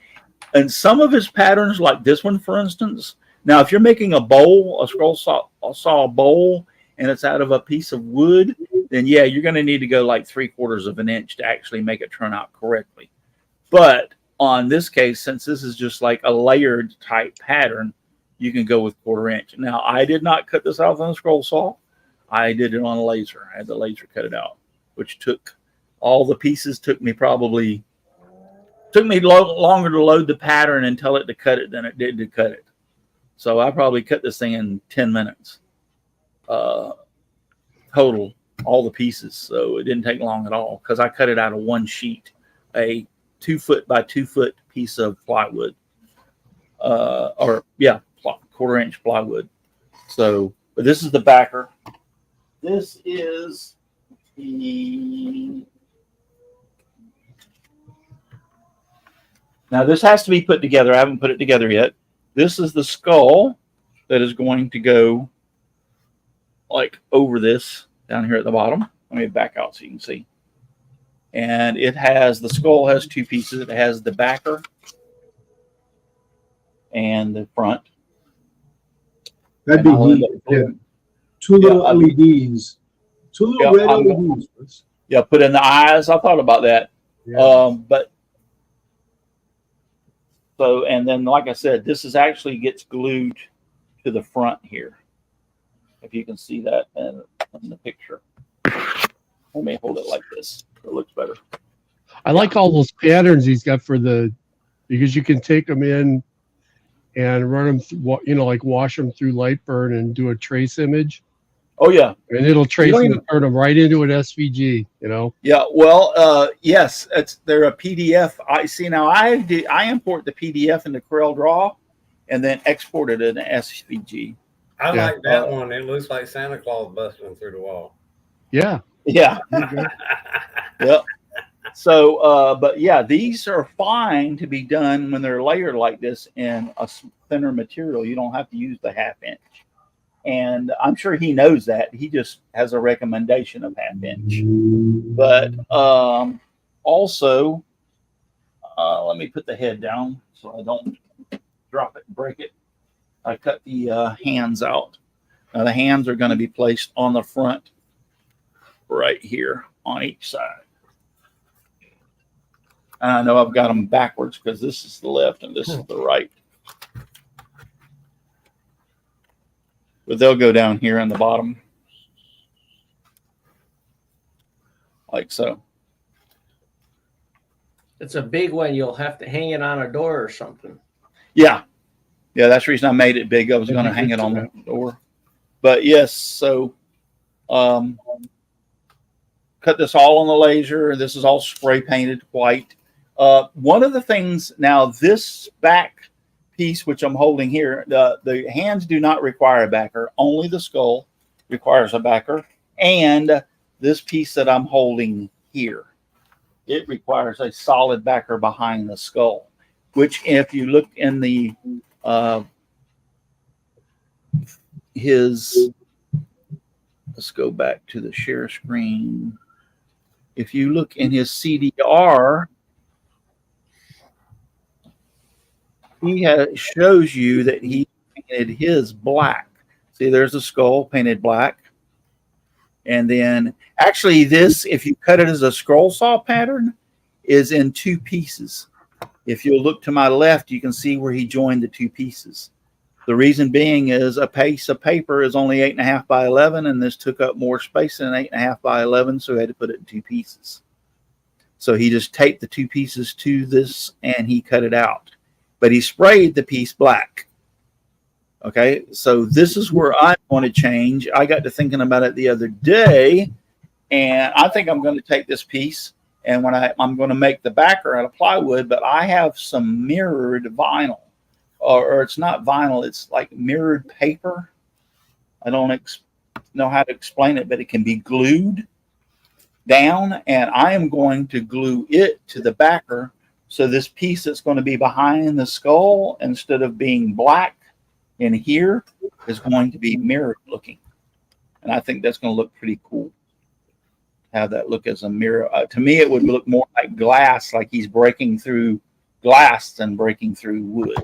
And some of his patterns, like this one, for instance. Now, if you're making a bowl, a scroll saw bowl, and it's out of a piece of wood, then yeah, you're going to need to go like 3/4 of an inch to actually make it turn out correctly. But on this case, since this is just like a layered type pattern, you can go with 1/4 inch. Now, I did not cut this out on a scroll saw. I did it on a laser. I had the laser cut it out, which took all the pieces took me longer to load the pattern and tell it to cut it than it did to cut it. So I probably cut this thing in 10 minutes. Total, all the pieces. So it didn't take long at all because I cut it out of one sheet, a 2 foot by 2 foot piece of plywood, 1/4 inch plywood. So, but this is the backer. This is the. Now this has to be put together. I haven't put it together yet. This is the skull that is going to go like over this down here at the bottom. Let me back out so you can see. And it has, the skull has two pieces. It has the backer and the front. That'd And be I'll end neat. up Yeah. putting- Two little Yeah, LEDs. Two little Yeah, red I'm- LEDs. Yeah, put in the eyes. I thought about that. Yeah. But so, and then like I said, this is actually gets glued to the front here. If you can see that in the picture. Let me hold it like this. It looks better. I like all those patterns he's got for because you can take them in and run them through, like wash them through Lightburn and do a trace image, Oh yeah. and it'll trace don't them even- and turn them right into an SVG. Yeah. Well, yes, they're a PDF. I see now. I import the PDF into CorelDRAW and then export it in SVG. I Yeah. like that one. It looks like Santa Claus busting through the wall. Yeah. Yeah. Yep. So, but yeah, these are fine to be done when they're layered like this in a thinner material. You don't have to use the 1/2 inch. And I'm sure he knows that. He just has a recommendation of 1/2 inch. But also, let me put the head down so I don't drop it and break it. I cut the hands out. Now the hands are going to be placed on the front right here on each side. And I know I've got them backwards because this is the left and this is the right. But they'll go down here in the bottom. Like so. It's a big one. You'll have to hang it on a door or something. Yeah. Yeah, that's the reason I made it big. I was going to hang it on the door. But yes, so cut this all on the laser. This is all spray painted white. One of the things, now this back piece, which I'm holding here, the hands do not require a backer. Only the skull requires a backer. And this piece that I'm holding here, it requires a solid backer behind the skull, which if you look in the let's go back to the share screen. If you look in his CDR, he shows you that he painted his black. See, there's a skull painted black. And then actually this, if you cut it as a scroll saw pattern, is in two pieces. If you'll look to my left, you can see where he joined the two pieces. The reason being is a piece of paper is only 8.5 by 11, and this took up more space than 8.5 by 11, so he had to put it in two pieces. So he just taped the two pieces to this, and he cut it out. But he sprayed the piece black. Okay, so this is where I want to change. I got to thinking about it the other day, and I think I'm going to take this piece, and when I'm going to make the backer out of plywood, but I have some mirrored vinyl. Or it's not vinyl, it's like mirrored paper. I don't know how to explain it, but it can be glued down, and I am going to glue it to the backer. So this piece that's going to be behind the skull, instead of being black in here, is going to be mirrored looking. And I think that's going to look pretty cool. Have that look as a mirror. To me, it would look more like glass, like he's breaking through glass than breaking through wood.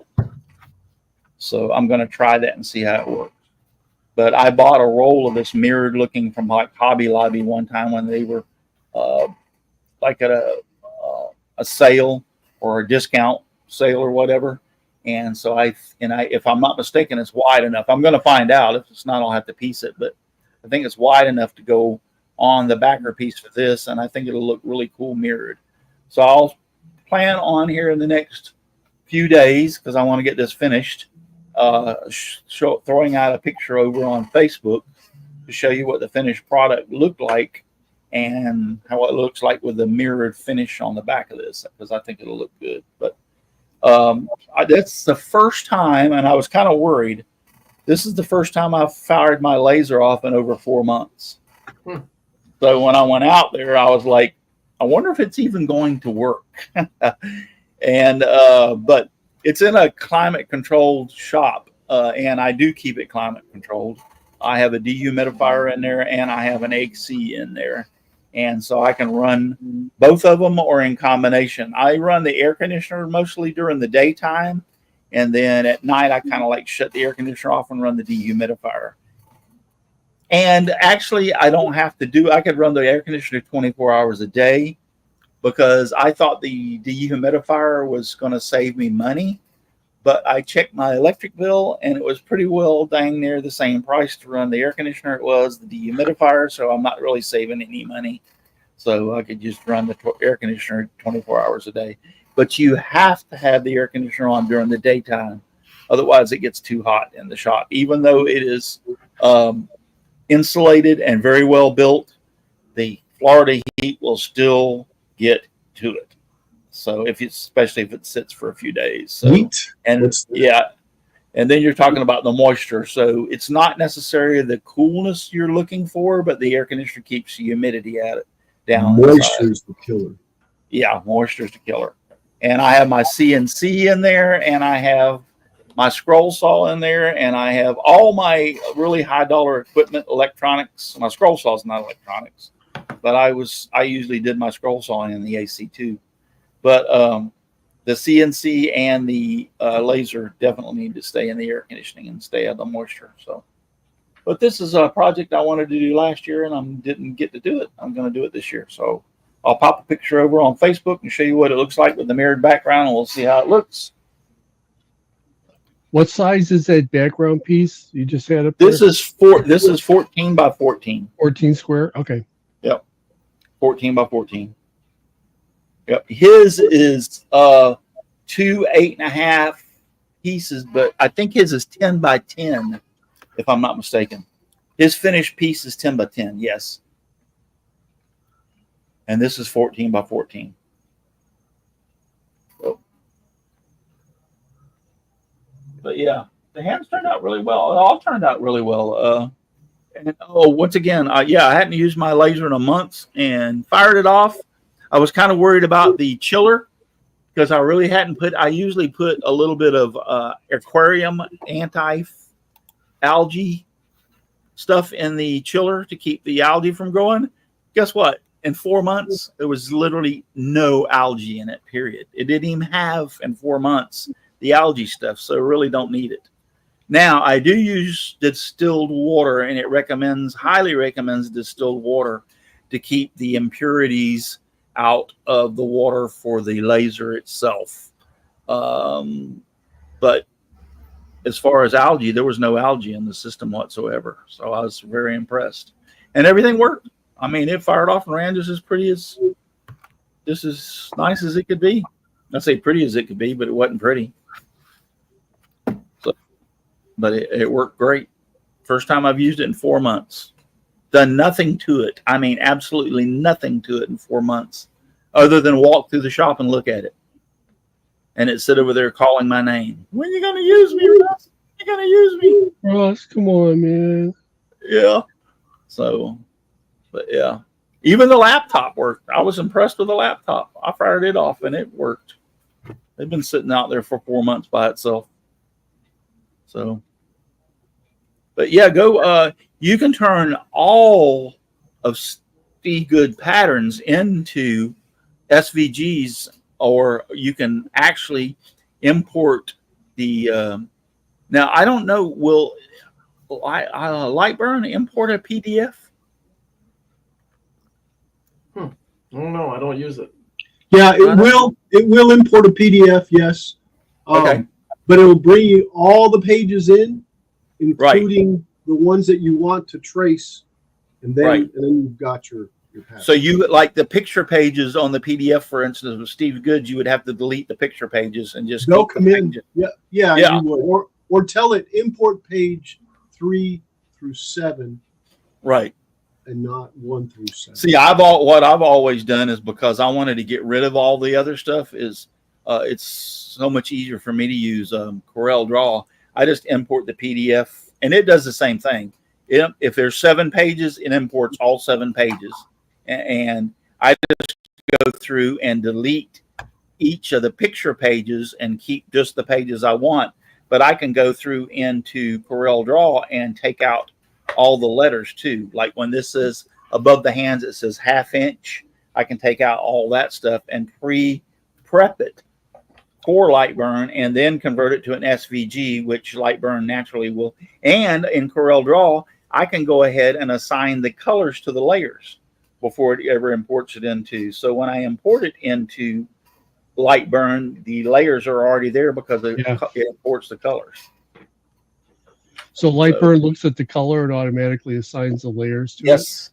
So I'm going to try that and see how it works. But I bought a roll of this mirrored looking from like Hobby Lobby one time when they were like at a sale or a discount sale or whatever. And so if I'm not mistaken, it's wide enough. I'm going to find out. If it's not, I'll have to piece it. But I think it's wide enough to go on the backer piece for this. And I think it'll look really cool mirrored. So I'll plan on here in the next few days, because I want to get this finished, throwing out a picture over on Facebook to show you what the finished product looked like and how it looks like with the mirrored finish on the back of this, because I think it'll look good. But that's the first time, and I was kind of worried. This is the first time I've fired my laser off in over 4 months. So when I went out there, I was like, I wonder if it's even going to work. And but it's in a climate controlled shop, and I do keep it climate controlled. I have a dehumidifier in there, and I have an AC in there, and so I can run Both of them are in combination. I run the air conditioner mostly during the daytime, and then at night I kind of like shut the air conditioner off and run the dehumidifier. And actually, I don't have to do. I could run the air conditioner 24 hours a day, because I thought the dehumidifier was going to save me money. But I checked my electric bill, and it was pretty well dang near the same price to run the air conditioner it was the dehumidifier. So I'm not really saving any money. So I could just run the air conditioner 24 hours a day. But you have to have the air conditioner on during the daytime. Otherwise, it gets too hot in the shop. Even though it is insulated and very well built, the Florida heat will still get to it. So especially if it sits for a few days. So, Heat. and yeah, and then you're talking about the moisture. So it's not necessarily the coolness you're looking for, but the air conditioner keeps the humidity at it down. Moisture is the killer. Yeah, moisture is the killer. And I have my CNC in there, and I have my scroll saw in there, and I have all my really high dollar equipment, electronics. My scroll saw is not electronics, but I usually did my scroll saw in the AC too. But the CNC and the laser definitely need to stay in the air conditioning and stay out of the moisture. So, but this is a project I wanted to do last year, and I didn't get to do it. I'm going to do it this year. So I'll pop a picture over on Facebook and show you what it looks like with the mirrored background, and we'll see how it looks. What size is that background piece you just had up there? This is 14 by 14. 14 square. Okay. Yep. 14 by 14. Yep. His is 2 8.5 pieces, but I think his is 10 by 10, if I'm not mistaken. His finished piece is 10 by 10. Yes. And this is 14 by 14. Oh. But yeah, the hands turned out really well. It all turned out really well. And once again, I hadn't used my laser in a month and fired it off. I was kind of worried about the chiller, because I really hadn't I usually put a little bit of aquarium anti-algae stuff in the chiller to keep the algae from growing. Guess what? In 4 months, there was literally no algae in it, period. It didn't even have, in 4 months, the algae stuff, so really don't need it. Now, I do use distilled water, and it highly recommends distilled water to keep the impurities out of the water for the laser itself. But as far as algae, there was no algae in the system whatsoever. So I was very impressed. And everything worked. I mean, it fired off and ran just as nice as it could be. I say pretty as it could be, but it wasn't pretty. So, but it worked great. First time I've used it in 4 months. Done nothing to it. I mean, absolutely nothing to it in 4 months, other than walk through the shop and look at it. And it sit over there calling my name. When you gonna use me, Russ? You gonna use me? Russ, come on, man. Yeah. So, but yeah. Even the laptop worked. I was impressed with the laptop. I fired it off and it worked. They've been sitting out there for 4 months by itself. So, but yeah, you can turn all of Steve Good patterns into SVGs, or you can actually import the. Now I don't know. Will Lightburn import a PDF? I don't know. I don't use it. Yeah, it will. It will import a PDF. Yes. Okay. But it will bring you all the pages in, including the ones that you want to trace, and then you've got your pattern. So you like the picture pages on the PDF, for instance, with Steve Goods, you would have to delete the picture pages and just they'll come in. Pages. Yeah. You would. Or tell it import page 3 through 7. Right. And not 1 through 7. See, what I've always done is, because I wanted to get rid of all the other stuff, is it's so much easier for me to use Corel Draw. I just import the PDF, and it does the same thing. If there's 7 pages, it imports all 7 pages, and I just go through and delete each of the picture pages and keep just the pages I want. But I can go through into Corel Draw and take out all the letters too. Like when this says above the hands, it says 1/2 inch. I can take out all that stuff and pre-prep it for Lightburn and then convert it to an SVG, which Lightburn naturally will. And in CorelDRAW, I can go ahead and assign the colors to the layers before it ever imports it into. So when I import it into Lightburn, the layers are already there because it imports the colors. So Lightburn looks at the color and automatically assigns the layers to it? Yes.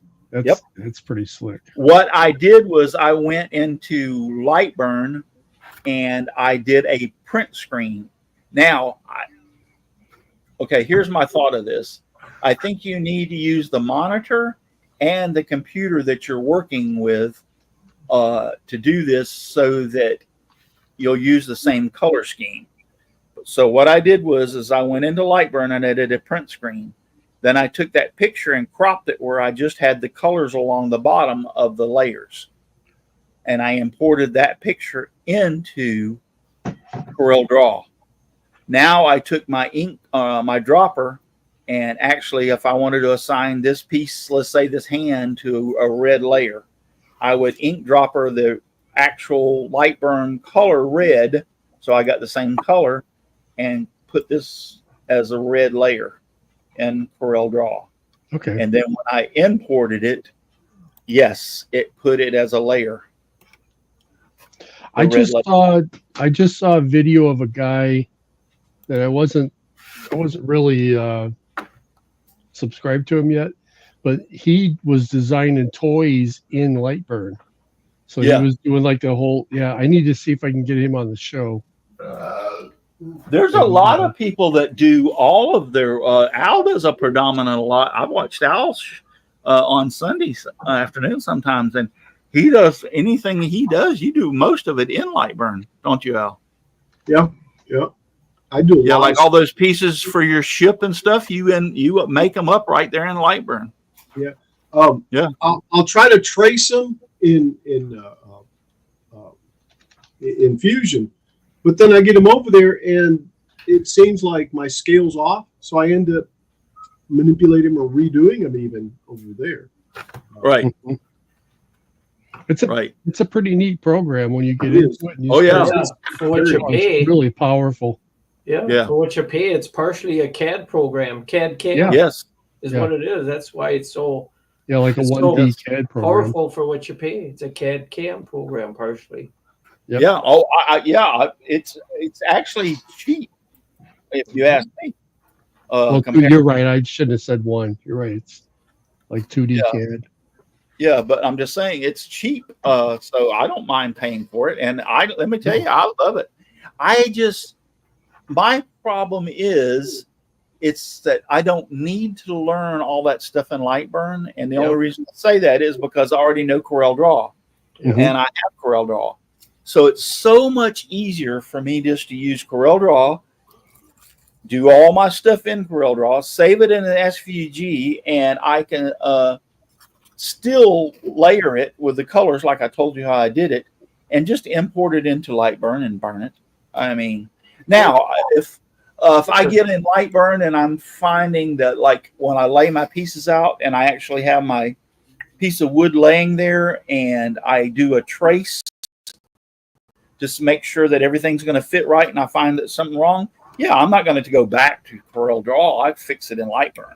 That's pretty slick. What I did was I went into Lightburn and I did a print screen. Now, okay, here's my thought of this. I think you need to use the monitor and the computer that you're working with to do this so that you'll use the same color scheme. So what I did was I went into Lightburn and I did a print screen. Then I took that picture and cropped it where I just had the colors along the bottom of the layers. And I imported that picture into CorelDRAW. Now I took my ink, my dropper, and actually if I wanted to assign this piece, let's say this hand, to a red layer, I would ink dropper the actual Lightburn color red, so I got the same color, and put this as a red layer in CorelDRAW. Okay. And then when I imported it, yes, it put it as a layer. I just saw a video of a guy that I wasn't really subscribed to him yet, but he was designing toys in Lightburn. So he was doing like the whole, I need to see if I can get him on the show. There's a lot of people that do all of their, Al does a predominant a lot. I've watched Al on Sundays afternoon sometimes, and he does anything he does. You do most of it in Lightburn, don't you, Al? Yeah. I do. Like all those pieces for your ship and stuff. You make them up right there in Lightburn. Yeah. I'll try to trace them in Fusion, but then I get them over there and it seems like my scale's off, so I end up manipulating or redoing them even over there. Right. It's a pretty neat program when you get into it. For what you pay, it's really powerful. Yeah. For what you pay, it's partially a CAD program. CAD CAM. Yeah. Yes. Is what it is. That's why it's so. Yeah, like a 1D CAD program. Powerful for what you pay. It's a CAD CAM program partially. Yep. Yeah. Oh, it's actually cheap if you ask me. You're right. I shouldn't have said one. You're right. It's like 2D CAD. Yeah, but I'm just saying it's cheap. So I don't mind paying for it. And let me tell you, I love it. My problem is it's that I don't need to learn all that stuff in Lightburn. And the only reason I say that is because I already know CorelDRAW and I have CorelDRAW. So it's so much easier for me just to use CorelDRAW, do all my stuff in CorelDRAW, save it in an SVG, and I can still layer it with the colors like I told you how I did it, and just import it into Lightburn and burn it. I mean, now if I get in Lightburn and I'm finding that, like, when I lay my pieces out and I actually have my piece of wood laying there and I do a trace just to make sure that everything's going to fit right, and I find that something wrong, I'm not going to go back to CorelDRAW. I fix it in Lightburn.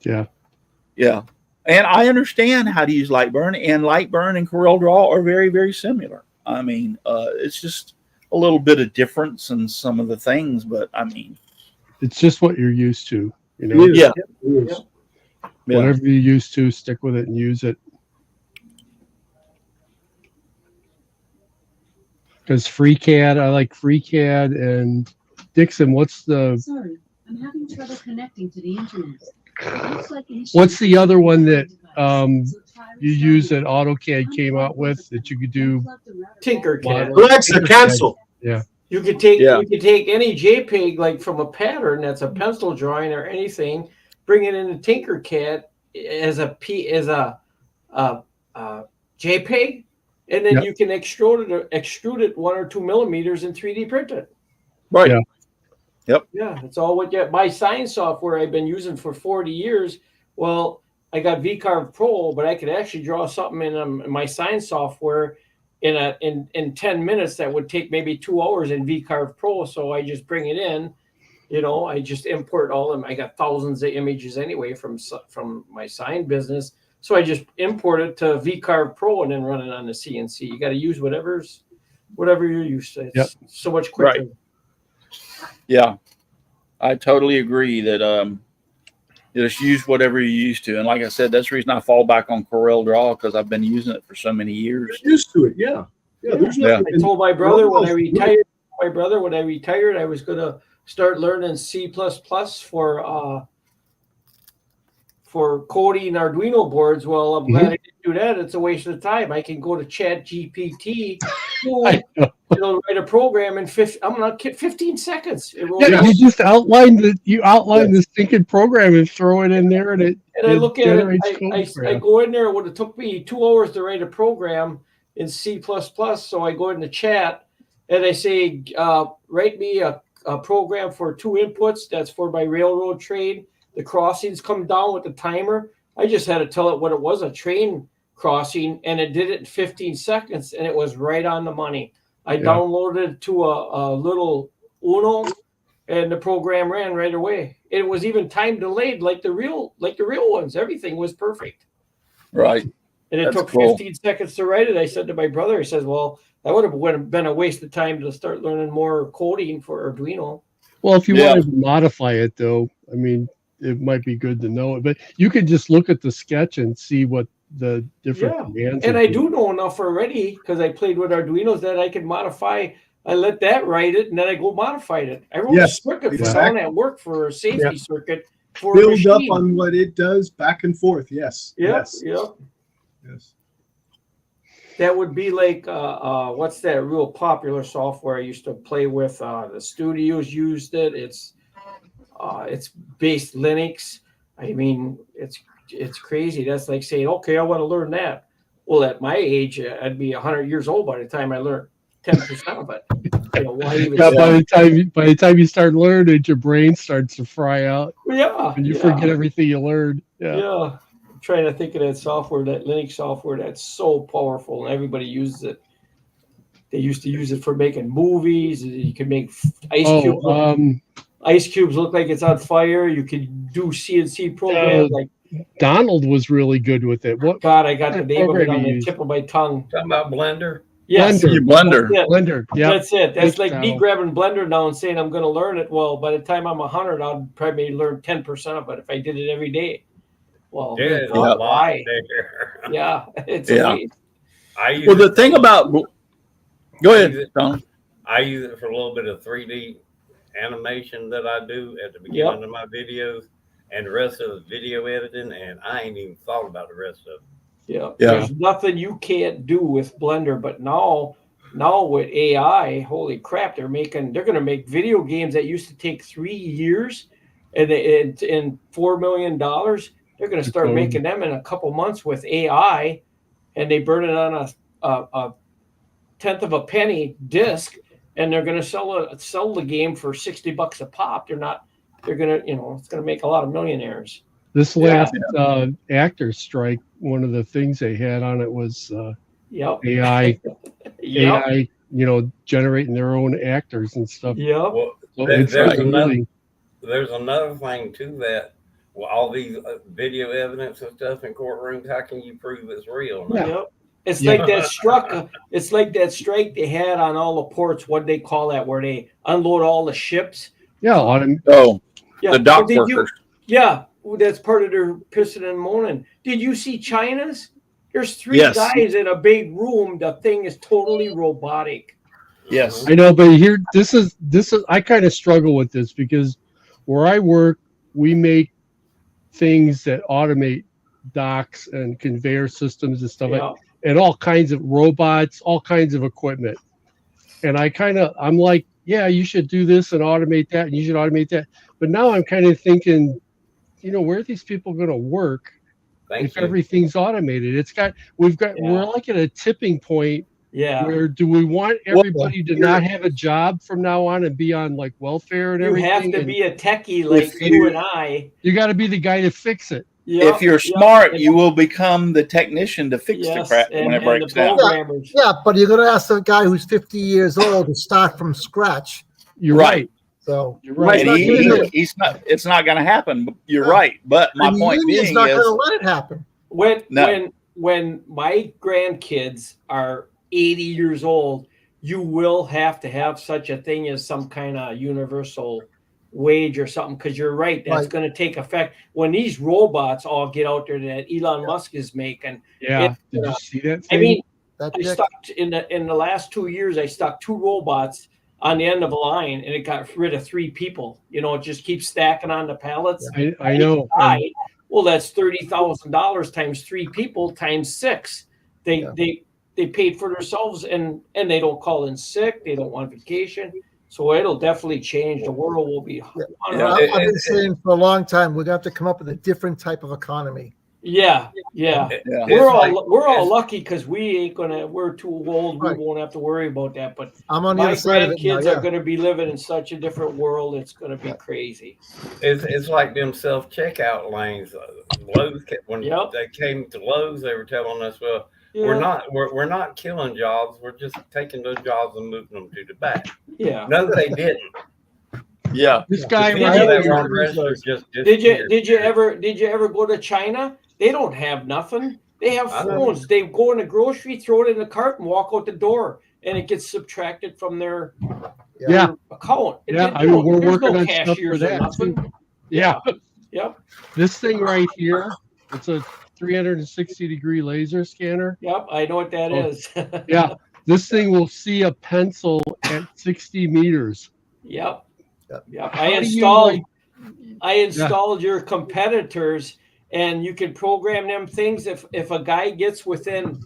Yeah. And I understand how to use Lightburn, and Lightburn and CorelDRAW are very, very similar. I mean, it's just a little bit of difference in some of the things, but I mean, it's just what you're used to, you know? Yeah. Whatever you're used to, stick with it and use it. Because FreeCAD, I like FreeCAD. And Dixon, Sorry, I'm having trouble connecting to the internet. What's the other one that you use that AutoCAD came out with that you could do? Tinkercad. Well, that's the cancel. Yeah. You could take any JPEG, like from a pattern that's a pencil drawing or anything, bring it into Tinkercad as a JPEG, and then you can extrude it 1 or 2 millimeters and 3D print it. Right. Yeah. Yep. Yeah, it's all what my science software I've been using for 40 years. Well, I got VCarve Pro, but I could actually draw something in my sign software in 10 minutes that would take maybe 2 hours in VCarve Pro. So I just bring it in, I just import all of them. I got thousands of images anyway from my sign business. So I just import it to VCarve Pro and then run it on the CNC. You got to use whatever you're used to. It's so much quicker. Right. Yeah, I totally agree that just use whatever you're used to. And like I said, that's the reason I fall back on Corel Draw, because I've been using it for so many years. You're used to it, yeah. There's nothing. I told my brother when I retired. I was going to start learning C++ for coding Arduino boards. Well, I'm glad I didn't do that. It's a waste of time. I can go to Chat GPT, write a program in 15 seconds. You just outline the stinking program and throw it in there, and I look at it. I go in there. It would have took me 2 hours to write a program in C++. So I go in the chat and I say, write me a program for 2 inputs. That's for my railroad train. The crossings come down with the timer. I just had to tell it what it was, a train crossing, and it did it in 15 seconds, and it was right on the money. I downloaded it to a little Uno, and the program ran right away. It was even time delayed, like the real ones. Everything was perfect. Right. And it took 15 seconds to write it. I said to my brother, he says, well, that would have been a waste of time to start learning more coding for Arduino. Well, if you wanted to modify it, though, I mean, it might be good to know it, but you could just look at the sketch and see what the different commands. And I do know enough already, because I played with Arduinos, that I can modify. I let that write it, and then I go modify it. I wrote a circuit for someone at work for a safety circuit for build up on what it does back and forth. Yes. That would be like what's that real popular software I used to play with? The studios used it. It's based Linux. I mean, it's crazy. That's like saying, okay, I want to learn that. Well, at my age, I'd be 100 years old by the time I learned 10% of it. By the time you start learning, your brain starts to fry out. And you forget everything you learned. I'm trying to think of that software, that Linux software that's so powerful, and everybody uses it. They used to use it for making movies. You can make ice cubes look like it's on fire. You could do CNC programs. Donald was really good with it. God, I got the name of it on the tip of my tongue. Talking about Blender? Yes. Blender. Blender. Yeah. That's it. That's like me grabbing Blender now and saying I'm going to learn it. Well, by the time I'm 100, I'll probably learn 10% of it if I did it every day. Well, why? Yeah, it's amazing. The thing about go ahead, Tom. I use it for a little bit of 3D animation that I do at the beginning of my videos, and the rest of the video editing, and I ain't even thought about the rest of it. There's nothing you can't do with Blender, but now with AI, holy crap, they're going to make video games that used to take 3 years and $4 million. They're going to start making them in a couple months with AI, and they burn it on a tenth of a penny disc, and they're going to sell the game for $60 a pop. They're going to, it's going to make a lot of millionaires. This last actor strike, one of the things they had on it was AI, AI, generating their own actors and stuff. Well, there's another thing to that. Well, all these video evidence and stuff in courtrooms, how can you prove it's real? It's like that struck. It's like that strike they had on all the ports. What they call that, where they unload all the ships. The dock workers. That's part of their pissing and moaning. Did you see China's? There's 3 guys in a big room. The thing is totally robotic. Yes, I know, but here, this is. I kind of struggle with this because where I work, we make things that automate docks and conveyor systems and stuff and all kinds of robots, all kinds of equipment. And I'm like, you should do this and automate that, and you should automate that. But now I'm kind of thinking, where are these people going to work if everything's automated? We're like at a tipping point. Where do we want everybody to not have a job from now on and be on like welfare and everything? You have to be a techie like you and I. You got to be the guy to fix it. if you're smart, you will become the technician to fix the crap when it breaks down. Yeah, but you're going to ask a guy who's 50 years old to start from scratch. You're right. So you're right. And he's not. It's not going to happen. You're right. But my point being is, not going to let it happen. When my grandkids are 80 years old, you will have to have such a thing as some kind of universal wage or something, because you're right, that's going to take effect when these robots all get out there that Elon Musk is making. Did you see that thing? I mean, I stuck in the last 2 years, I stuck 2 robots on the end of a line, and it got rid of 3 people. You know, it just keeps stacking on the pallets. I know. Well, that's $30,000 times 3 people times 6. They paid for themselves, and they don't call in sick. They don't want vacation. So it'll definitely change. The world will be. I've been saying for a long time, we're going to have to come up with a different type of economy. Yeah. We're all lucky because we're too old. We won't have to worry about that. But I'm on the other side of it now, grandkids are going to be living in such a different world. It's going to be crazy. It's like them self-checkout lanes. Lowe's, when they came to Lowe's, they were telling us, well, we're not killing jobs. We're just taking those jobs and moving them to the back. Yeah. No, they didn't. Yeah. This guy Did you ever go to China? They don't have nothing. They have phones. They go in the grocery, throw it in the cart, and walk out the door, and it gets subtracted from their account. We're working on stuff for cashiers or that nothing. too. Yeah. Yep. This thing right here, it's a 360-degree laser scanner. Yep, I know what that is. Yeah. This thing will see a pencil at 60 meters. Yep. I installed your competitors, and you can program them things. If a guy gets within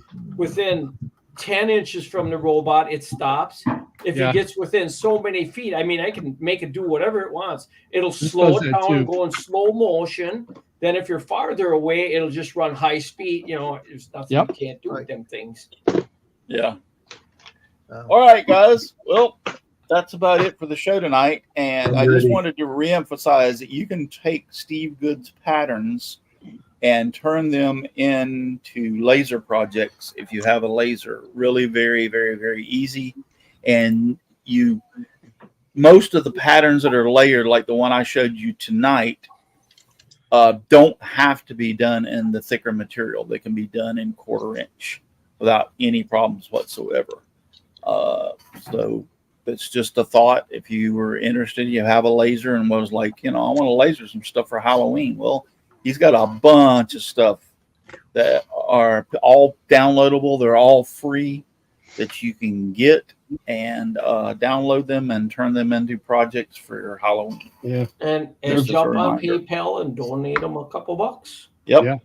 10 inches from the robot, it stops. If it gets within so many feet, I mean, I can make it do whatever it wants. It'll slow it down and go in slow motion. Then if you're farther away, it'll just run high speed. You know, there's nothing you can't do with them things. Yeah. All right, guys. Well, that's about it for the show tonight. And I just wanted to reemphasize that you can take Steve Good's patterns and turn them into laser projects if you have a laser. Really very, very, very easy. And most of the patterns that are layered, like the one I showed you tonight, don't have to be done in the thicker material. They can be done in 1/4 inch without any problems whatsoever. So it's just a thought. If you were interested, you have a laser and was like, I want to laser some stuff for Halloween. Well, he's got a bunch of stuff that are all downloadable. They're all free that you can get and download them and turn them into projects for your Halloween. Yeah. And jump on PayPal and donate them a couple bucks. Yep.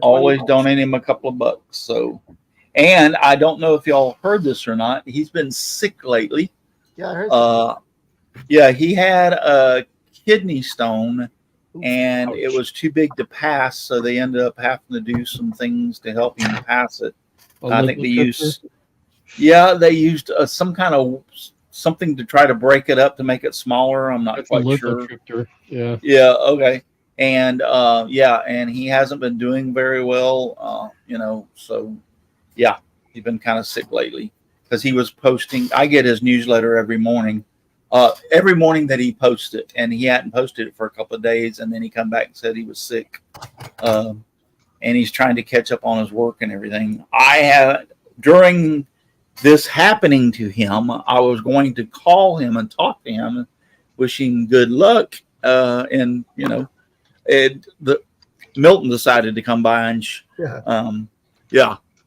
Always donate him a couple of bucks. So, and I don't know if y'all heard this or not. He's been sick lately. Yeah, I heard. He had a kidney stone, and it was too big to pass, so they ended up having to do some things to help him pass it. I think they used some kind of something to try to break it up to make it smaller. I'm not quite sure. Yeah. Okay. And and he hasn't been doing very well. So yeah, he's been kind of sick lately because he was posting. I get his newsletter every morning that he posts it, and he hadn't posted it for a couple of days, and then he come back and said he was sick, and he's trying to catch up on his work and everything. During this happening to him, I was going to call him and talk to him, wish him good luck, and Milton decided to come by and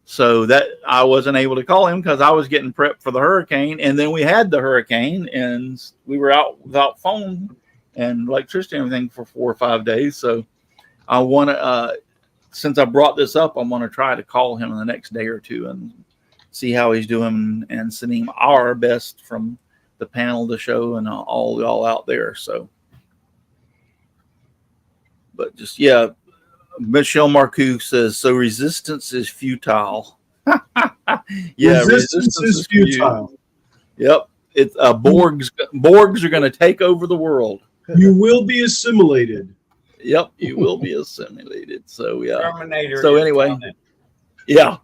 so that I wasn't able to call him because I was getting prepped for the hurricane, and then we had the hurricane, and we were out without phone and electricity and everything for 4 or 5 days. So I want to, since I brought this up, I want to try to call him in the next day or two and see how he's doing and send him our best from the panel of the show and all y'all out there. So, but just Michelle Marcoux says, so resistance is futile. Resistance is futile. Yep. It's Borgs are going to take over the world. You will be assimilated. Yep, you will be assimilated. So yeah. Terminator. So is anyway, coming. yeah.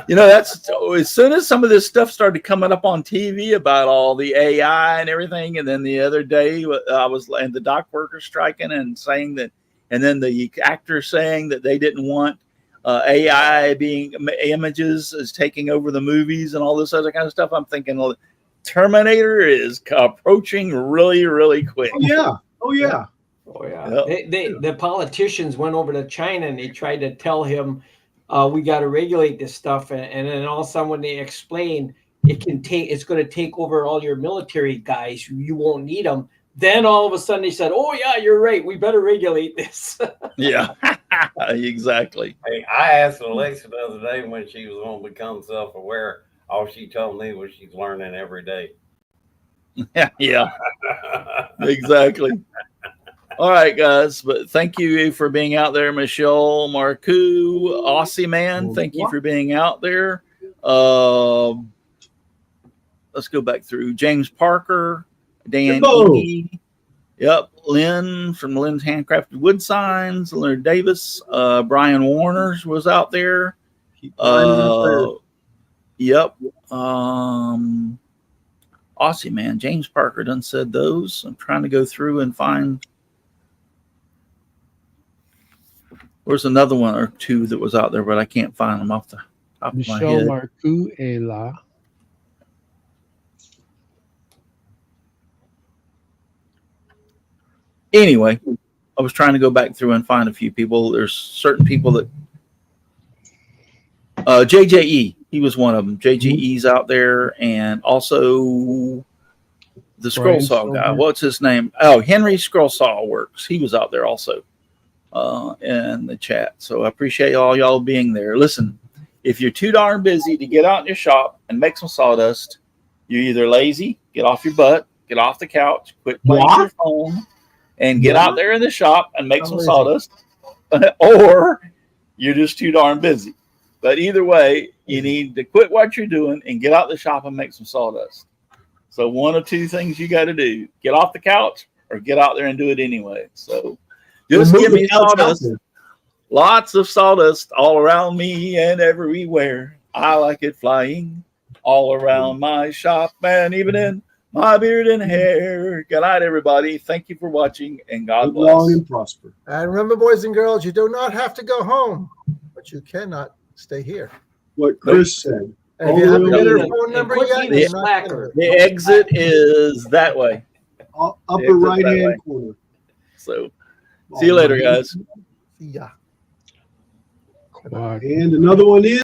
That's as soon as some of this stuff started coming up on TV about all the AI and everything, and then the other day and the dock workers striking and saying that, and then the actors saying that they didn't want AI being images as taking over the movies and all this other kind of stuff. I'm thinking, well, Terminator is approaching really, really quick. Oh yeah. Oh yeah. Oh yeah. Yep. The politicians went over to China and they tried to tell him we got to regulate this stuff, and then all of a sudden when they explain it's going to take over all your military guys, you won't need them. Then all of a sudden they said, "Oh yeah, you're right. We better regulate this." Yeah, exactly. Hey, I asked Alexa the other day when she was going to become self-aware. All she told me was she's learning every day. Yeah, exactly. All right, guys. But thank you for being out there, Michelle, Marcoux, Aussie man. Thank you for being out there. Let's go back through. James Parker, Dan Eady. Yep. Lynn from Lynn's Handcrafted Wood Signs. Leonard Davis. Brian Warners was out there. Yep. Aussie man. James Parker done said those. I'm trying to go through and find. There's another one or two that was out there, but I can't find them off the top of my Michelle head. Marcoux est là. Anyway, I was trying to go back through and find a few people. There's certain people that JJE, he was one of them. JJE's out there, and also the Scroll Saw guy. What's his name? Oh, Henry Scroll Saw Works. He was out there also in the chat. So I appreciate all y'all being there. Listen, if you're too darn busy to get out in your shop and make some sawdust, you're either lazy, get off your butt, get off the couch, quit playing with your phone, and get out there in the shop and make some sawdust, or you're just too darn busy. But either way, you need to quit what you're doing and get out the shop and make some sawdust. So one of two things you got to do: get off the couch or get out there and do it anyway. So just give me sawdust. Lots of sawdust all around me and everywhere. I like it flying all around my shop and even in my beard and hair. Good night, everybody. Thank you for watching, and God bless. Long and prosper. And remember, boys and girls, you do not have to go home, but you cannot stay here. What Chris said. And if you haven't got her phone number yet, the you're not slacker. The exit is that way. Upper right hand corner. So see you later, guys. Yeah. And another one is